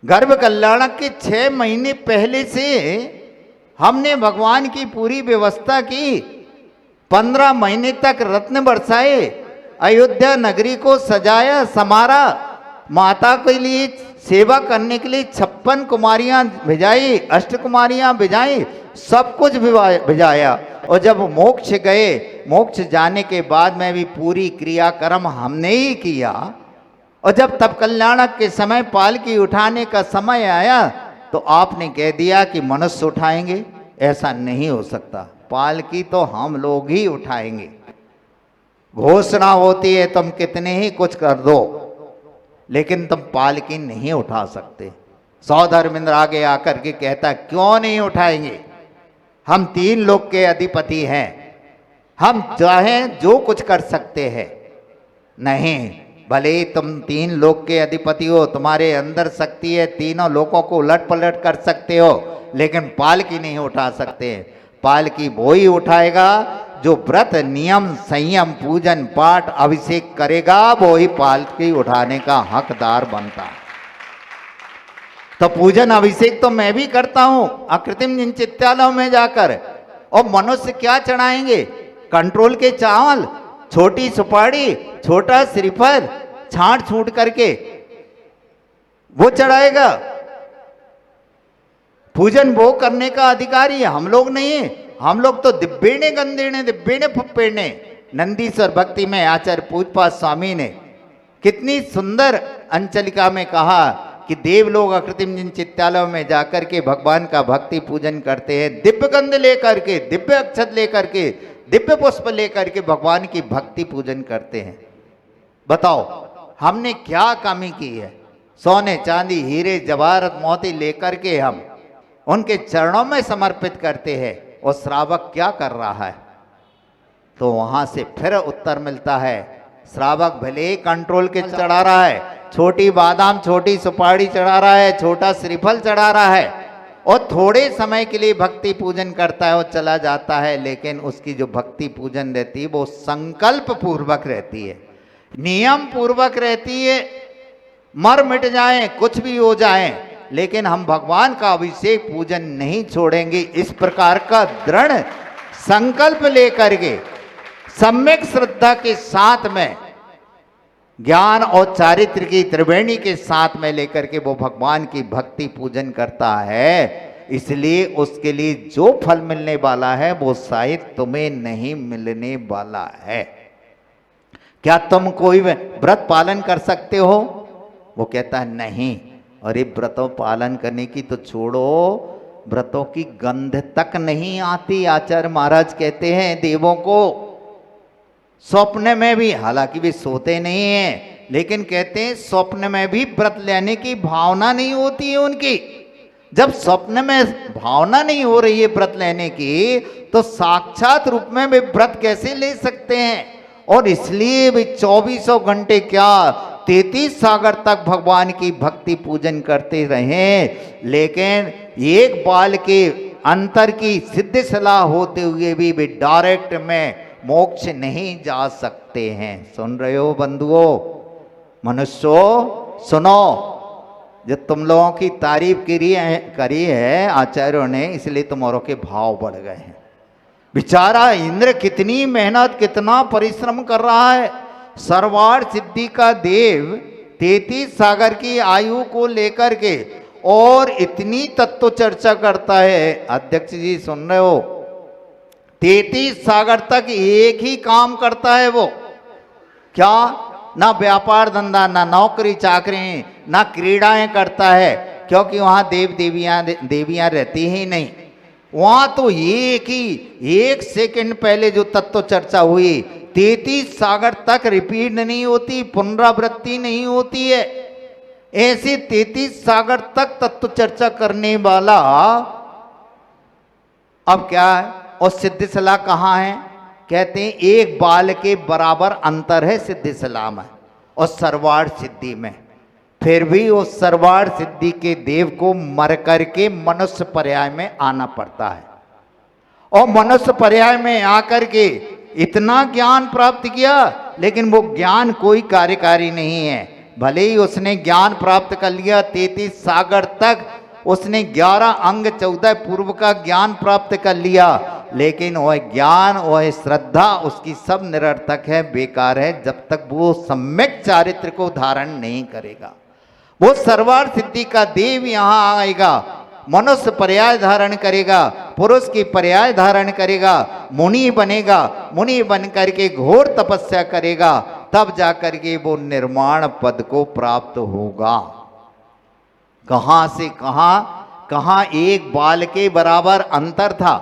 गर्भ कल्याणक के 6 महीने पहले से हमने भगवान की पूरी व्यवस्था की, 15 महीने तक रत्न बरसाए, अयोध्या नगरी को सजाया संवारा, माता के लिए सेवा करने के लिए 56 कुमारियां भिजाई, 8 कुमारियां भिजाई, सब कुछ भिजाया। और जब मोक्ष गए, मोक्ष जाने के बाद में भी पूरी क्रियाक्रम हमने ही किया। और जब तब कल्याणक के समय पालकी उठाने का समय आया तो आपने कह दिया कि मनुष्य उठाएंगे। ऐसा नहीं हो सकता, पालकी तो हम लोग ही उठाएंगे। घोषणा होती है तुम कितने ही कुछ कर दो, लेकिन तुम पालकी नहीं उठा सकते। सौधर्मेंद्र आगे आकर के कहता क्यों नहीं उठाएंगे? हम 3 लोक के अधिपति हैं, हम चाहें जो कुछ कर सकते हैं। नहीं, भले ही तुम 3 लोक के अधिपति हो, तुम्हारे अंदर शक्ति है, तीनों लोकों को उलट पलट कर सकते हो, लेकिन पालकी नहीं उठा सकते। पालकी वो ही उठाएगा जो व्रत नियम संयम पूजन पाठ अभिषेक करेगा, वो ही पालकी उठाने का हकदार बनता है। तो पूजन अभिषेक तो मैं भी करता हूं अकृत्रिम जिन चित्तालयों में जाकर। और मनुष्य क्या चढ़ाएंगे? कंट्रोल के चावल, छोटी सुपारी, छोटा श्रीफल छांट छूट करके वो चढ़ाएगा। पूजन वो करने का अधिकारी हम लोग नहीं है। हम लोग तो दिब्बेने गंदेने दिब्बेने फुप्पेने। नंदीश्वर भक्ति में आचार्य पूजपाद स्वामी ने कितनी सुंदर अंचलिका में कहा कि देव लोग अकृत्रिम जिन चित्तालयों में जाकर के भगवान का भक्ति पूजन करते हैं, दिव्य गंध लेकर के, दिव्य अक्षत लेकर के, दिव्य पुष्प लेकर के भगवान की भक्ति पूजन करते हैं। बताओ हमने क्या कमी की है? सोने चांदी हीरे जवाहरत मोती लेकर के हम उनके चरणों में समर्पित करते हैं, और श्रावक क्या कर रहा है? तो वहां से फिर उत्तर मिलता है, श्रावक भले ही कंट्रोल के चढ़ा रहा है, छोटी बादाम छोटी सुपारी चढ़ा रहा है, छोटा श्रीफल चढ़ा रहा है, और थोड़े समय के लिए भक्ति पूजन करता है और चला जाता है, लेकिन उसकी जो भक्ति पूजन रहती है वो संकल्प पूर्वक रहती है, नियम पूर्वक रहती है। मर मिट जाए, कुछ भी हो जाए, लेकिन हम भगवान का अभिषेक पूजन नहीं छोड़ेंगे। इस प्रकार का दृढ़ संकल्प लेकर के सम्यक श्रद्धा के साथ में, ज्ञान और चारित्र की त्रिवेणी के साथ में लेकर के वो भगवान की भक्ति पूजन करता है। इसलिए उसके लिए जो फल मिलने वाला है वो शायद तुम्हें नहीं मिलने वाला है। क्या तुम कोई व्रत पालन कर सकते हो? वो कहता है नहीं। अरे व्रतों पालन करने की तो छोड़ो, व्रतों की गंध तक नहीं आती। आचार्य महाराज कहते हैं देवों को स्वप्न में भी, हालांकि वे सोते नहीं हैं, लेकिन कहते हैं स्वप्न में भी व्रत लेने की भावना नहीं होती है उनकी। जब स्वप्न में भावना नहीं हो रही है व्रत लेने की, तो साक्षात रूप में वे व्रत कैसे ले सकते हैं? और इसलिए वे 24 घंटे क्या 33 सागर तक भगवान की भक्ति पूजन करते रहे, लेकिन एक बाल के अंतर की सिद्ध सलाह होते हुए भी वे डायरेक्ट में मोक्ष नहीं जा सकते हैं। सुन रहे हो बंधुओं? मनुष्यों सुनो, जो तुम लोगों की तारीफ करी है आचार्यों ने, इसलिए तुम्हारों के भाव बढ़ गए हैं। बेचारा इंद्र कितनी मेहनत, कितना परिश्रम कर रहा है। सर्वार्थ सिद्धि का देव 33 सागर की आयु को लेकर के और इतनी तत्व चर्चा करता है। अध्यक्ष जी सुन रहे हो? 33 सागर तक एक ही काम करता है वो। क्या? ना व्यापार धंधा, ना नौकरी चाकरी, ना क्रीड़ाएं करता है, क्योंकि वहां देव देवियां रहती ही नहीं। वहां तो एक सेकंड पहले जो तत्व चर्चा हुई, 33 सागर तक रिपीट नहीं होती, पुनरावृत्ति नहीं होती है। ऐसे 33 सागर तक तत्व चर्चा करने वाला अब क्या है? और सिद्ध सलाह कहाँ है? कहते हैं एक बाल के बराबर अंतर है सिद्धि सलाह में और सर्वार्थ सिद्धि में। फिर भी उस सर्वार्थ सिद्धि के देव को मर करके मनुष्य पर्याय में आना पड़ता है। और मनुष्य पर्याय में आकर के इतना ज्ञान प्राप्त किया, लेकिन वो ज्ञान कोई कार्यकारी नहीं है। भले ही उसने ज्ञान प्राप्त कर लिया 33 सागर तक, उसने 11 अंग 14 पूर्व का ज्ञान प्राप्त कर लिया, लेकिन वह ज्ञान, वह श्रद्धा उसकी सब निरर्थक है, बेकार है, जब तक वो सम्यक चारित्र को धारण नहीं करेगा। वो सर्वार्थ सिद्धि का देव यहाँ आएगा, मनुष्य पर्याय धारण करेगा, पुरुष की पर्याय धारण करेगा, मुनि बनेगा, मुनि बन करके घोर तपस्या करेगा, तब जाकर के वो निर्माण पद को प्राप्त होगा। कहां से कहां एक बाल के बराबर अंतर था,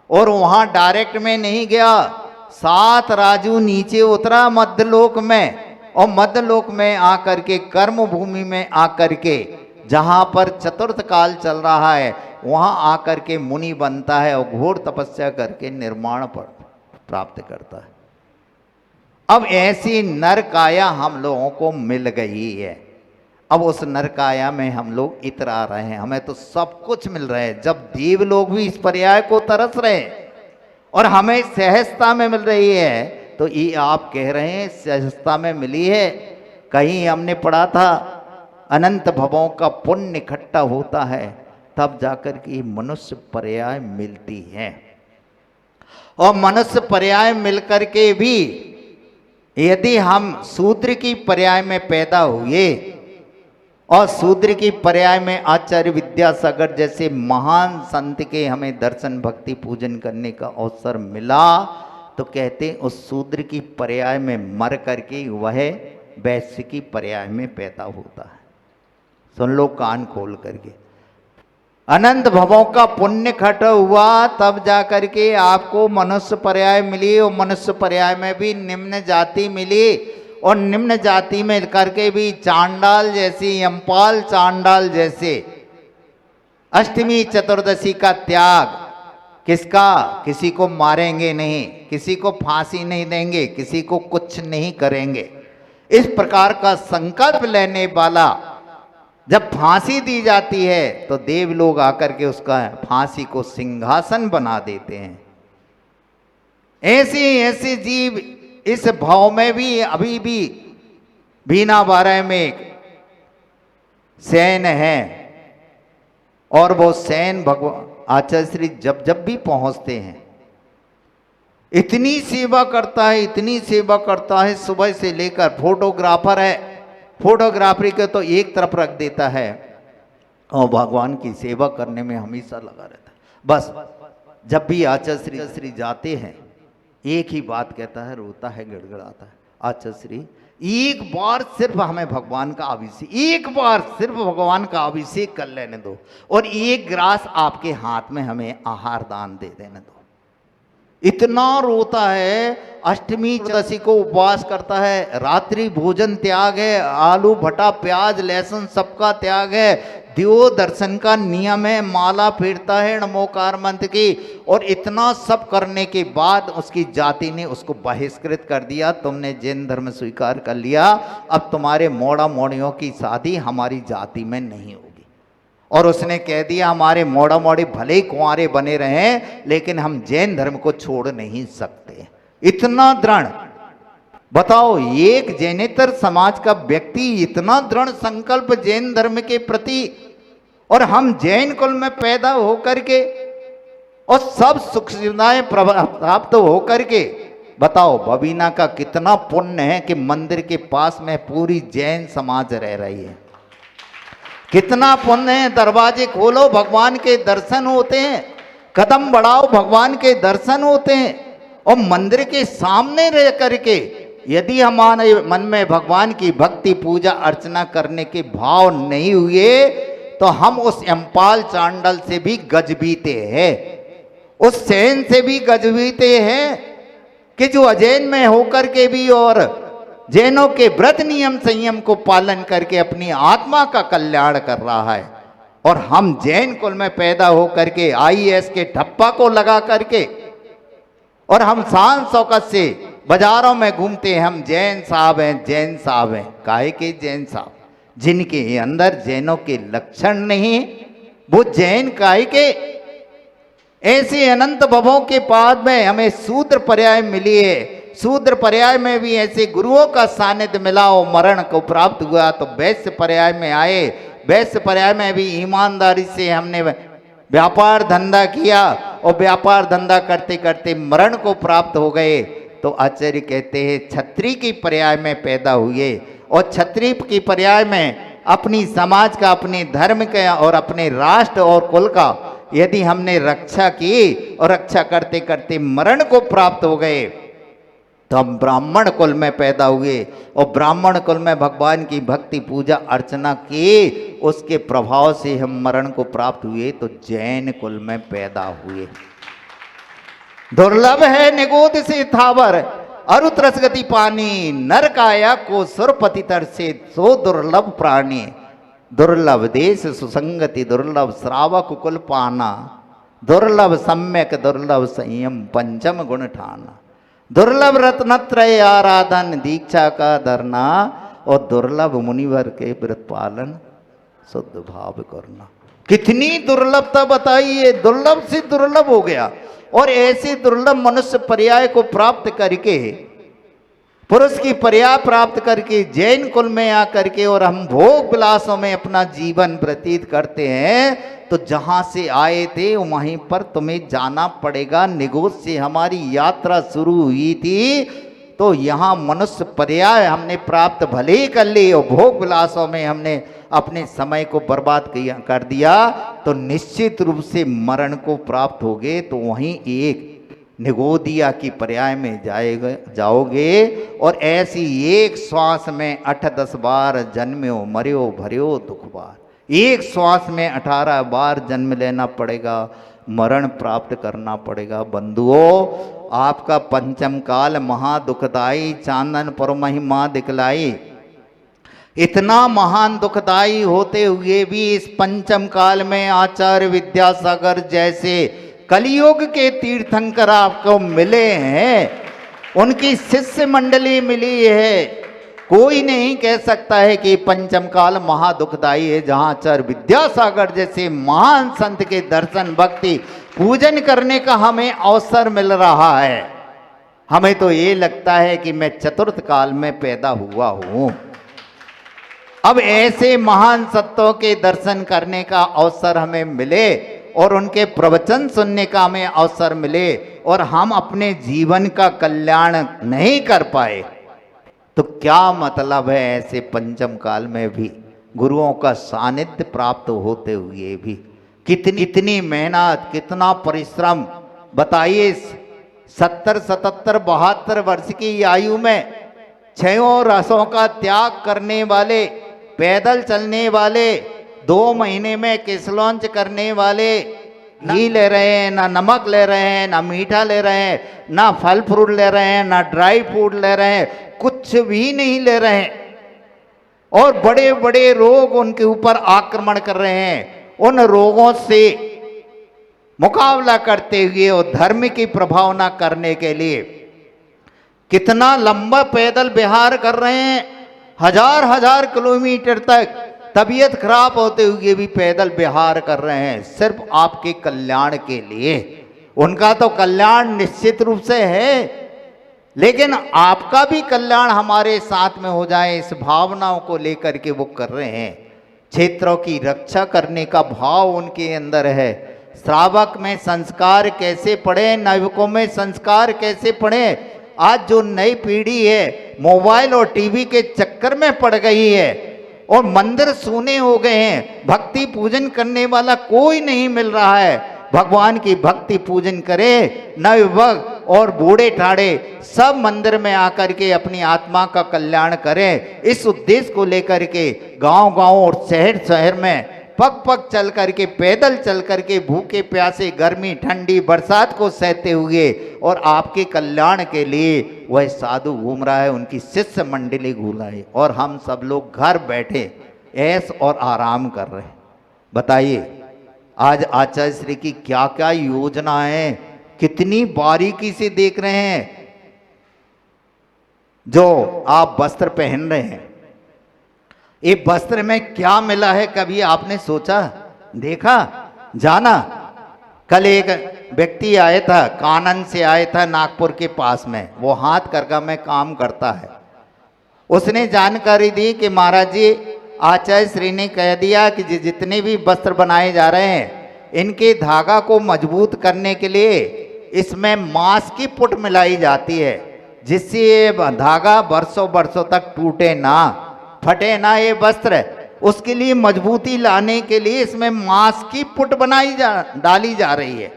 और वहां डायरेक्ट में नहीं गया। 7 राजू नीचे उतरा मध्यलोक में, और मध्यलोक में आकर के कर्म भूमि में आकर के जहां पर चतुर्थ काल चल रहा है, वहां आकर के मुनि बनता है और घोर तपस्या करके निर्माण प्राप्त करता है। अब ऐसी नर काया हम लोगों को मिल गई है। अब उस नर काया में हम लोग इतरा रहे हैं, हमें तो सब कुछ मिल रहा है। जब देव लोग भी इस पर्याय को तरस रहे और हमें सहजता में मिल रही है, तो ये आप कह रहे हैं सहजता में मिली है। कहीं हमने पढ़ा था अनंत भवों का पुण्य इकट्ठा होता है, तब जाकर के मनुष्य पर्याय मिलती है। और मनुष्य पर्याय मिलकर के भी यदि हम शूद्र की पर्याय में पैदा हुए और शूद्र की पर्याय में आचार्य विद्यासागर जैसे महान संत के हमें दर्शन भक्ति पूजन करने का अवसर मिला, तो कहते उस शूद्र की पर्याय में मर करके वह वैश्य की पर्याय में पैदा होता है। सुन लो कान खोल करके, अनंत भवों का पुण्य खट हुआ, तब जाकर के आपको मनुष्य पर्याय मिली, और मनुष्य पर्याय में भी निम्न जाति मिली, और निम्न जाति में करके भी चांडाल जैसी, यमपाल चांडाल जैसे अष्टमी चतुर्दशी का त्याग। किसका? किसी को मारेंगे नहीं, किसी को फांसी नहीं देंगे, किसी को कुछ नहीं करेंगे, इस प्रकार का संकल्प लेने वाला जब फांसी दी जाती है तो देव लोग आकर के उसका फांसी को सिंहासन बना देते हैं। ऐसे ऐसे जीव इस भाव में भी अभी भी बीना बारह में सैन है, और वो सैन भगवान आचार्य श्री जब जब भी पहुंचते हैं इतनी सेवा करता है, इतनी सेवा करता है। सुबह से लेकर फोटोग्राफर है, फोटोग्राफरी को तो एक तरफ रख देता है और भगवान की सेवा करने में हमेशा लगा रहता है। बस जब भी आचार्य श्री जाते हैं एक ही बात कहता है, रोता है, गिड़गिड़ाता है, आचार्य श्री एक बार सिर्फ हमें भगवान का अभिषेक, एक बार सिर्फ भगवान का अभिषेक कर लेने दो और एक ग्रास आपके हाथ में हमें आहार दान दे देने दो। इतना रोता है। अष्टमी चतुर्दशी को उपवास करता है, रात्रि भोजन त्याग है, आलू भटा प्याज लहसुन सबका त्याग है, देव दर्शन का नियम है, माला फेरता है नमोकार मंत्र की, और इतना सब करने के बाद उसकी जाति ने उसको बहिष्कृत कर दिया। तुमने जैन धर्म स्वीकार कर लिया, अब तुम्हारे मोड़ा मोड़ियों की शादी हमारी जाति में नहीं होगी। और उसने कह दिया हमारे मोड़ा मोड़ी भले ही कुंवारे बने रहें लेकिन हम जैन धर्म को छोड़ नहीं सकते। इतना दृढ़, बताओ एक जैनेतर समाज का व्यक्ति इतना दृढ़ संकल्प जैन धर्म के प्रति, और हम जैन कुल में पैदा होकर के और सब सुख सुविधाएं प्राप्त होकर के, बताओ बबीना का कितना पुण्य है कि मंदिर के पास में पूरी जैन समाज रह रही है। कितना पुण्य है। दरवाजे खोलो भगवान के दर्शन होते हैं, कदम बढ़ाओ भगवान के दर्शन होते हैं, और मंदिर के सामने रह करके यदि हमारे मन में भगवान की भक्ति पूजा अर्चना करने के भाव नहीं हुए तो हम उस एम्पाल चांडल से भी गजबीते हैं, उस सैन से भी गजबीते हैं कि जो अजैन में होकर के भी और जैनों के व्रत नियम संयम को पालन करके अपनी आत्मा का कल्याण कर रहा है, और हम जैन कुल में पैदा होकर के आईएएस के ठप्पा को लगा करके और हम शान शौकत से बाजारों में घूमते हैं, हम जैन साहब हैं, जैन साहब हैं। काहे के जैन साहब? जिनके अंदर जैनों के लक्षण नहीं, वो जैन काहे के? ऐसे अनंत भवों के बाद में हमें शूद्र पर्याय मिली है, शूद्र पर्याय में भी ऐसे गुरुओं का सानिध्य मिला और मरण को प्राप्त हुआ, तो वैश्य पर्याय में आए, वैश्य पर्याय में भी ईमानदारी से हमने व्यापार धंधा किया और व्यापार धंधा करते करते मरण को प्राप्त हो गए। तो आचार्य कहते हैं क्षत्रिय की पर्याय में पैदा हुए, और क्षत्रिय की पर्याय में अपनी समाज का, अपने धर्म का और अपने राष्ट्र और कुल का यदि हमने रक्षा की और रक्षा करते करते मरण को प्राप्त हो गए तो हम ब्राह्मण कुल में पैदा हुए, और ब्राह्मण कुल में भगवान की भक्ति पूजा अर्चना की, उसके प्रभाव से हम मरण को प्राप्त हुए तो जैन कुल में पैदा हुए। दुर्लभ है निगोद से थावर अरुत्रस गति पानी, नर काया को सुरपति तर से सो दुर्लभ प्राणी, दुर्लभ देश सुसंगति, दुर्लभ श्रावक कुल पाना, दुर्लभ सम्यक, दुर्लभ संयम, पंचम गुण ठाना, दुर्लभ रत्नत्रय आराधन, दीक्षा का धरना, और दुर्लभ मुनिवर के व्रत पालन, शुद्ध भाव करना। कितनी दुर्लभता बताइए, दुर्लभ से दुर्लभ हो गया। और ऐसे दुर्लभ मनुष्य पर्याय को प्राप्त करके, पुरुष की पर्याय प्राप्त करके जैन कुल में आकर के और हम भोग विलासों में अपना जीवन व्यतीत करते हैं, तो जहां से आए थे वहीं पर तुम्हें जाना पड़ेगा। निगोद से हमारी यात्रा शुरू हुई थी, तो यहाँ मनुष्य पर्याय हमने प्राप्त भले ही कर ली और भोग विलासों में हमने अपने समय को बर्बाद कर दिया, तो निश्चित रूप से मरण को प्राप्त होगे। तो वहीं एक निगोदिया की पर्याय में जाओगे, और ऐसी एक श्वास में 8-10 बार जन्म्यो मर्यो भर्यो दुख बार, एक श्वास में 18 बार जन्म लेना पड़ेगा, मरण प्राप्त करना पड़ेगा। बंधुओं, आपका पंचम काल महादुखदाई, चांदन पर महिमा दिखलाई। इतना महान दुखदाई होते हुए भी इस पंचम काल में आचार्य विद्यासागर जैसे कलियुग के तीर्थंकर आपको मिले हैं, उनकी शिष्य मंडली मिली है, कोई नहीं कह सकता है कि पंचम काल महादुखदाई है, जहां चर विद्यासागर जैसे महान संत के दर्शन भक्ति पूजन करने का हमें अवसर मिल रहा है। हमें तो ये लगता है कि मैं चतुर्थ काल में पैदा हुआ हूं। अब ऐसे महान सत्यों के दर्शन करने का अवसर हमें मिले और उनके प्रवचन सुनने का हमें अवसर मिले और हम अपने जीवन का कल्याण नहीं कर पाए, तो क्या मतलब है ऐसे पंचम काल में भी गुरुओं का सानिध्य प्राप्त होते हुए भी? कितनी मेहनत, कितना परिश्रम। बताइए, 70, 77, 72 वर्ष की आयु में छयों रसों का त्याग करने वाले, पैदल चलने वाले, 2 महीने में किसलौंच करने वाले, घी ले रहे हैं, ना नमक ले रहे हैं, ना मीठा ले रहे हैं, ना फल फ्रूट ले रहे हैं, ना ड्राई फ्रूट ले रहे हैं, कुछ भी नहीं ले रहे हैं, और बड़े बड़े रोग उनके ऊपर आक्रमण कर रहे हैं। उन रोगों से मुकाबला करते हुए और धर्म की प्रभावना करने के लिए कितना लंबा पैदल विहार कर रहे हैं, हजार हजार किलोमीटर तक तबीयत खराब होते हुए भी पैदल विहार कर रहे हैं, सिर्फ आपके कल्याण के लिए। उनका तो कल्याण निश्चित रूप से है, लेकिन आपका भी कल्याण हमारे साथ में हो जाए, इस भावनाओं को लेकर के वो कर रहे हैं। क्षेत्रों की रक्षा करने का भाव उनके अंदर है। श्रावक में संस्कार कैसे पढ़े, नवयुवकों में संस्कार कैसे पढ़े। आज जो नई पीढ़ी है मोबाइल और टीवी के चक्कर में पड़ गई है और मंदिर सूने हो गए हैं, भक्ति पूजन करने वाला कोई नहीं मिल रहा है। भगवान की भक्ति पूजन करे, नवयुवक और बूढ़े ठाड़े सब मंदिर में आकर के अपनी आत्मा का कल्याण करें। इस उद्देश्य को लेकर के गांव गांव और शहर शहर में पग पग चल करके, पैदल चल करके, भूखे प्यासे, गर्मी ठंडी बरसात को सहते हुए और आपके कल्याण के लिए वह साधु घूम रहा है, उनकी शिष्य मंडली घूम रहा है, और हम सब लोग घर बैठे ऐश और आराम कर रहे हैं। बताइए, आज आचार्य श्री की क्या क्या योजना है, कितनी बारीकी से देख रहे हैं। जो आप वस्त्र पहन रहे हैं, ये वस्त्र में क्या मिला है, कभी आपने सोचा, देखा, जाना? कल एक व्यक्ति आया था, कानन से आया था, नागपुर के पास में, वो हाथ करका में काम करता है। उसने जानकारी दी कि महाराज जी, आचार्य श्री ने कह दिया कि जितने भी वस्त्र बनाए जा रहे हैं, इनके धागा को मजबूत करने के लिए इसमें मांस की पुट मिलाई जाती है, जिससे ये धागा वर्षों वर्षों तक टूटे ना, फटे ना ये वस्त्र। उसके लिए मजबूती लाने के लिए इसमें मांस की पुट डाली जा रही है,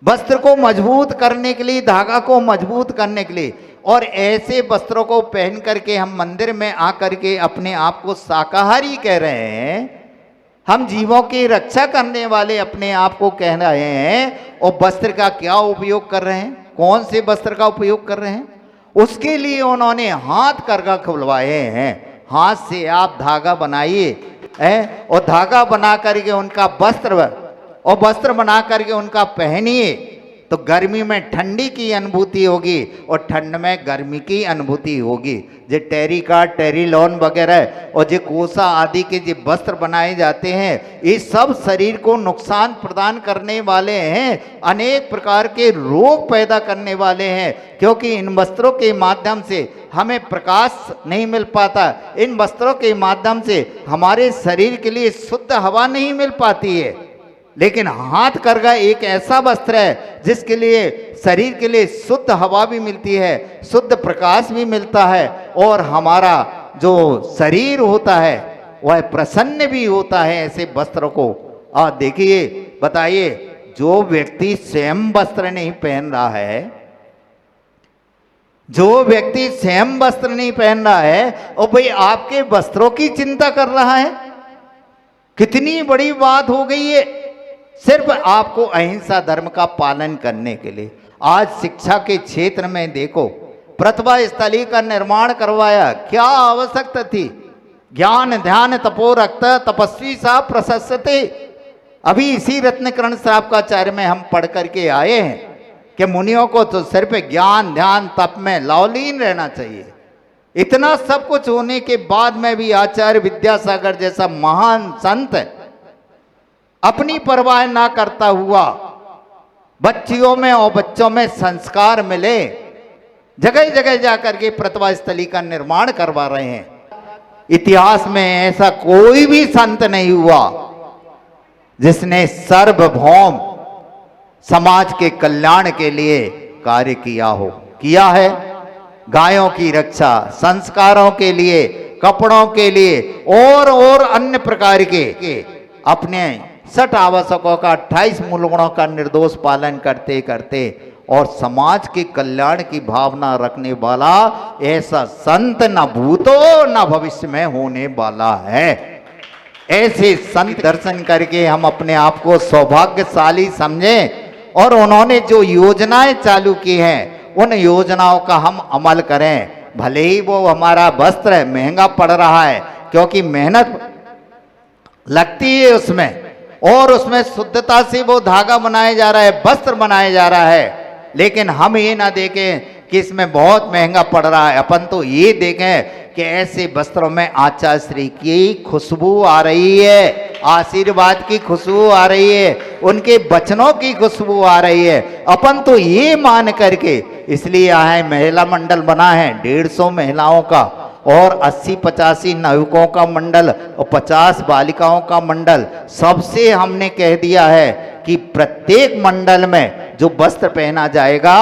वस्त्र को मजबूत करने के लिए, धागा को मजबूत करने के लिए। और ऐसे वस्त्रों को पहन करके हम मंदिर में आकर के अपने आप को शाकाहारी कह रहे हैं, हम जीवों की रक्षा करने वाले अपने आप को कह रहे हैं, और वस्त्र का क्या उपयोग कर रहे हैं, कौन से वस्त्र का उपयोग कर रहे हैं? उसके लिए उन्होंने हाथ करका खुलवाए हैं। हाथ से आप धागा बनाइए, और धागा बना करके उनका वस्त्र, और वस्त्र बना करके उनका पहनिए, तो गर्मी में ठंडी की अनुभूति होगी और ठंड में गर्मी की अनुभूति होगी। जो टेरिका, टेरिलॉन वगैरह और जो कोसा आदि के जो वस्त्र बनाए जाते हैं, ये सब शरीर को नुकसान प्रदान करने वाले हैं, अनेक प्रकार के रोग पैदा करने वाले हैं, क्योंकि इन वस्त्रों के माध्यम से हमें प्रकाश नहीं मिल पाता, इन वस्त्रों के माध्यम से हमारे शरीर के लिए शुद्ध हवा नहीं मिल पाती है। लेकिन हाथ करगा एक ऐसा वस्त्र है जिसके लिए शरीर के लिए शुद्ध हवा भी मिलती है, शुद्ध प्रकाश भी मिलता है, और हमारा जो शरीर होता है वह प्रसन्न भी होता है ऐसे वस्त्रों को। और देखिए, बताइए, जो व्यक्ति स्वयं वस्त्र नहीं पहन रहा है, जो व्यक्ति स्वयं वस्त्र नहीं पहन रहा है, और भाई आपके वस्त्रों की चिंता कर रहा है, कितनी बड़ी बात हो गई है। सिर्फ आपको अहिंसा धर्म का पालन करने के लिए आज शिक्षा के क्षेत्र में देखो, प्रतिभा स्थली का निर्माण करवाया, क्या आवश्यकता थी? ज्ञान ध्यान तपो रक्त तपस्वी सा प्रशस्ते। अभी इसी रत्नकरण श्रावकाचार्य में हम पढ़ करके आए हैं कि मुनियों को तो सिर्फ ज्ञान ध्यान तप में लवलीन रहना चाहिए, इतना सब कुछ होने के बाद में भी आचार्य विद्यासागर जैसा महान संत अपनी परवाह ना करता हुआ बच्चियों में और बच्चों में संस्कार मिले, जगह जगह जाकर के प्रतिभा स्थली का निर्माण करवा रहे हैं। इतिहास में ऐसा कोई भी संत नहीं हुआ जिसने सार्वभौम समाज के कल्याण के लिए कार्य किया हो। किया है गायों की रक्षा, संस्कारों के लिए, कपड़ों के लिए और अन्य प्रकार के अपने 60 आवश्यकों का 28 मूल गुणों का निर्दोष पालन करते करते और समाज के कल्याण की भावना रखने वाला ऐसा संत न भूतो न भविष्य में होने वाला है। ऐसे संत दर्शन करके हम अपने आप को सौभाग्यशाली समझें और उन्होंने जो योजनाएं चालू की हैं उन योजनाओं का हम अमल करें। भले ही वो हमारा वस्त्र महंगा पड़ रहा है क्योंकि मेहनत लगती है उसमें, और उसमें शुद्धता से वो धागा बनाया जा रहा है, वस्त्र बनाया जा रहा है, लेकिन हम ये ना देखें कि इसमें बहुत महंगा पड़ रहा है। अपन तो ये देखें कि ऐसे वस्त्रों में आचार्य श्री की खुशबू आ रही है, आशीर्वाद की खुशबू आ रही है, उनके वचनों की खुशबू आ रही है। अपन तो ये मान करके इसलिए यहाँ महिला मंडल बना है 150 महिलाओं का और 80-85 नवयुवकों का मंडल और 50 बालिकाओं का मंडल। सबसे हमने कह दिया है कि प्रत्येक मंडल में जो वस्त्र पहना जाएगा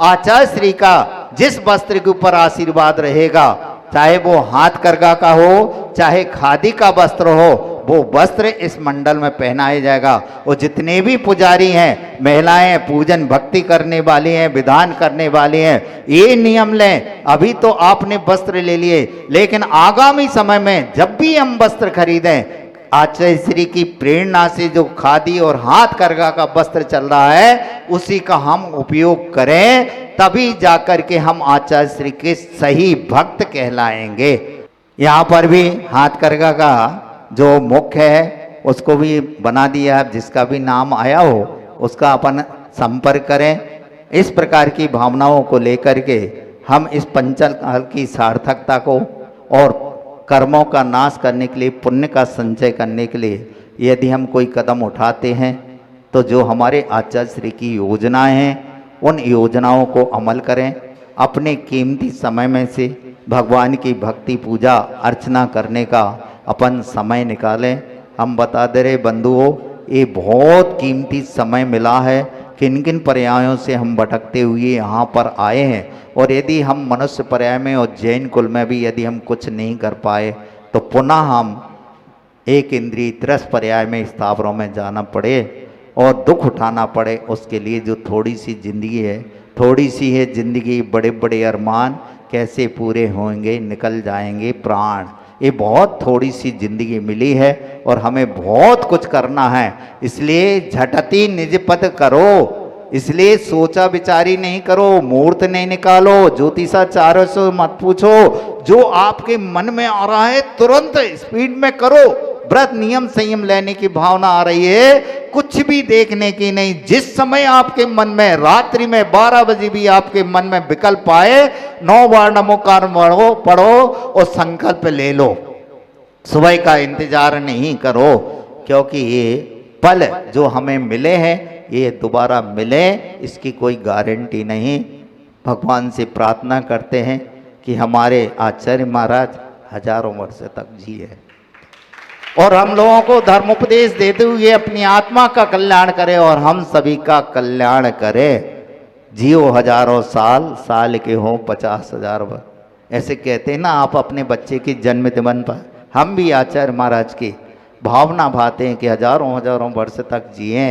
आचार्य श्री का जिस वस्त्र के ऊपर आशीर्वाद रहेगा, चाहे वो हाथ करगा का हो चाहे खादी का वस्त्र हो, वो वस्त्र इस मंडल में पहनाया जाएगा। और जितने भी पुजारी हैं, महिलाएं पूजन भक्ति करने वाली हैं, विधान करने वाली हैं, ये नियम लें। अभी तो आपने वस्त्र ले लिए, लेकिन आगामी समय में जब भी हम वस्त्र खरीदें आचार्य श्री की प्रेरणा से जो खादी और हाथ करगा का वस्त्र चल रहा है उसी का हम उपयोग करें, तभी जाकर के हम आचार्य श्री के सही भक्त कहलाएंगे। यहाँ पर भी हाथ करगा का जो मुख्य है उसको भी बना दिया है, जिसका भी नाम आया हो उसका अपन संपर्क करें। इस प्रकार की भावनाओं को लेकर के हम इस पंचल काल की सार्थकता को और कर्मों का नाश करने के लिए, पुण्य का संचय करने के लिए यदि हम कोई कदम उठाते हैं तो जो हमारे आचार्य श्री की योजनाएं हैं उन योजनाओं को अमल करें। अपने कीमती समय में से भगवान की भक्ति पूजा अर्चना करने का अपन समय निकालें। हम बता दे रहे बंधुओं, ये बहुत कीमती समय मिला है। किन किन पर्यायों से हम भटकते हुए यहाँ पर आए हैं, और यदि हम मनुष्य पर्याय में और जैन कुल में भी यदि हम कुछ नहीं कर पाए तो पुनः हम एक इंद्रिय तिरस पर्याय में स्थावरों में जाना पड़े और दुख उठाना पड़े। उसके लिए जो थोड़ी सी जिंदगी है, थोड़ी सी है जिंदगी, बड़े बड़े अरमान कैसे पूरे होंगे, निकल जाएंगे प्राण। ये बहुत थोड़ी सी जिंदगी मिली है और हमें बहुत कुछ करना है। इसलिए झटती निज पद करो, इसलिए सोचा विचारी नहीं करो, मुहूर्त नहीं निकालो, ज्योतिषाचार्य से मत पूछो, जो आपके मन में आ रहा है तुरंत स्पीड में करो। व्रत नियम संयम लेने की भावना आ रही है, कुछ भी देखने की नहीं। जिस समय आपके मन में, रात्रि में 12 बजे भी आपके मन में विकल्प आए, 9 बार नमोकार पढ़ो और संकल्प ले लो। सुबह का इंतजार नहीं करो, क्योंकि ये पल जो हमें मिले हैं ये दोबारा मिले इसकी कोई गारंटी नहीं। भगवान से प्रार्थना करते हैं कि हमारे आचार्य महाराज हजारों वर्ष तक जिए और हम लोगों को धर्मोपदेश देते हुए अपनी आत्मा का कल्याण करे और हम सभी का कल्याण करे। जियो हजारों साल, साल के हो 50,000 वर्ष। ऐसे कहते हैं ना आप अपने बच्चे के जन्मदिन पर। हम भी आचार्य महाराज की भावना भाते हैं कि हजारों हजारों वर्ष तक जिए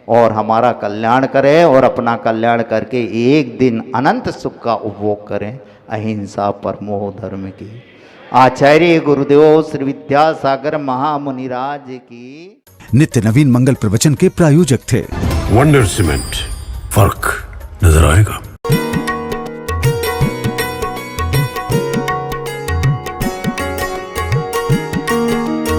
और हमारा कल्याण करें और अपना कल्याण करके एक दिन अनंत सुख का उपभोग करें। अहिंसा परमो धर्म की। आचार्य गुरुदेव श्री विद्यासागर महामुनिराज की। नित्य नवीन मंगल प्रवचन के प्रायोजक थे वंडर सीमेंट, फर्क नजर आएगा।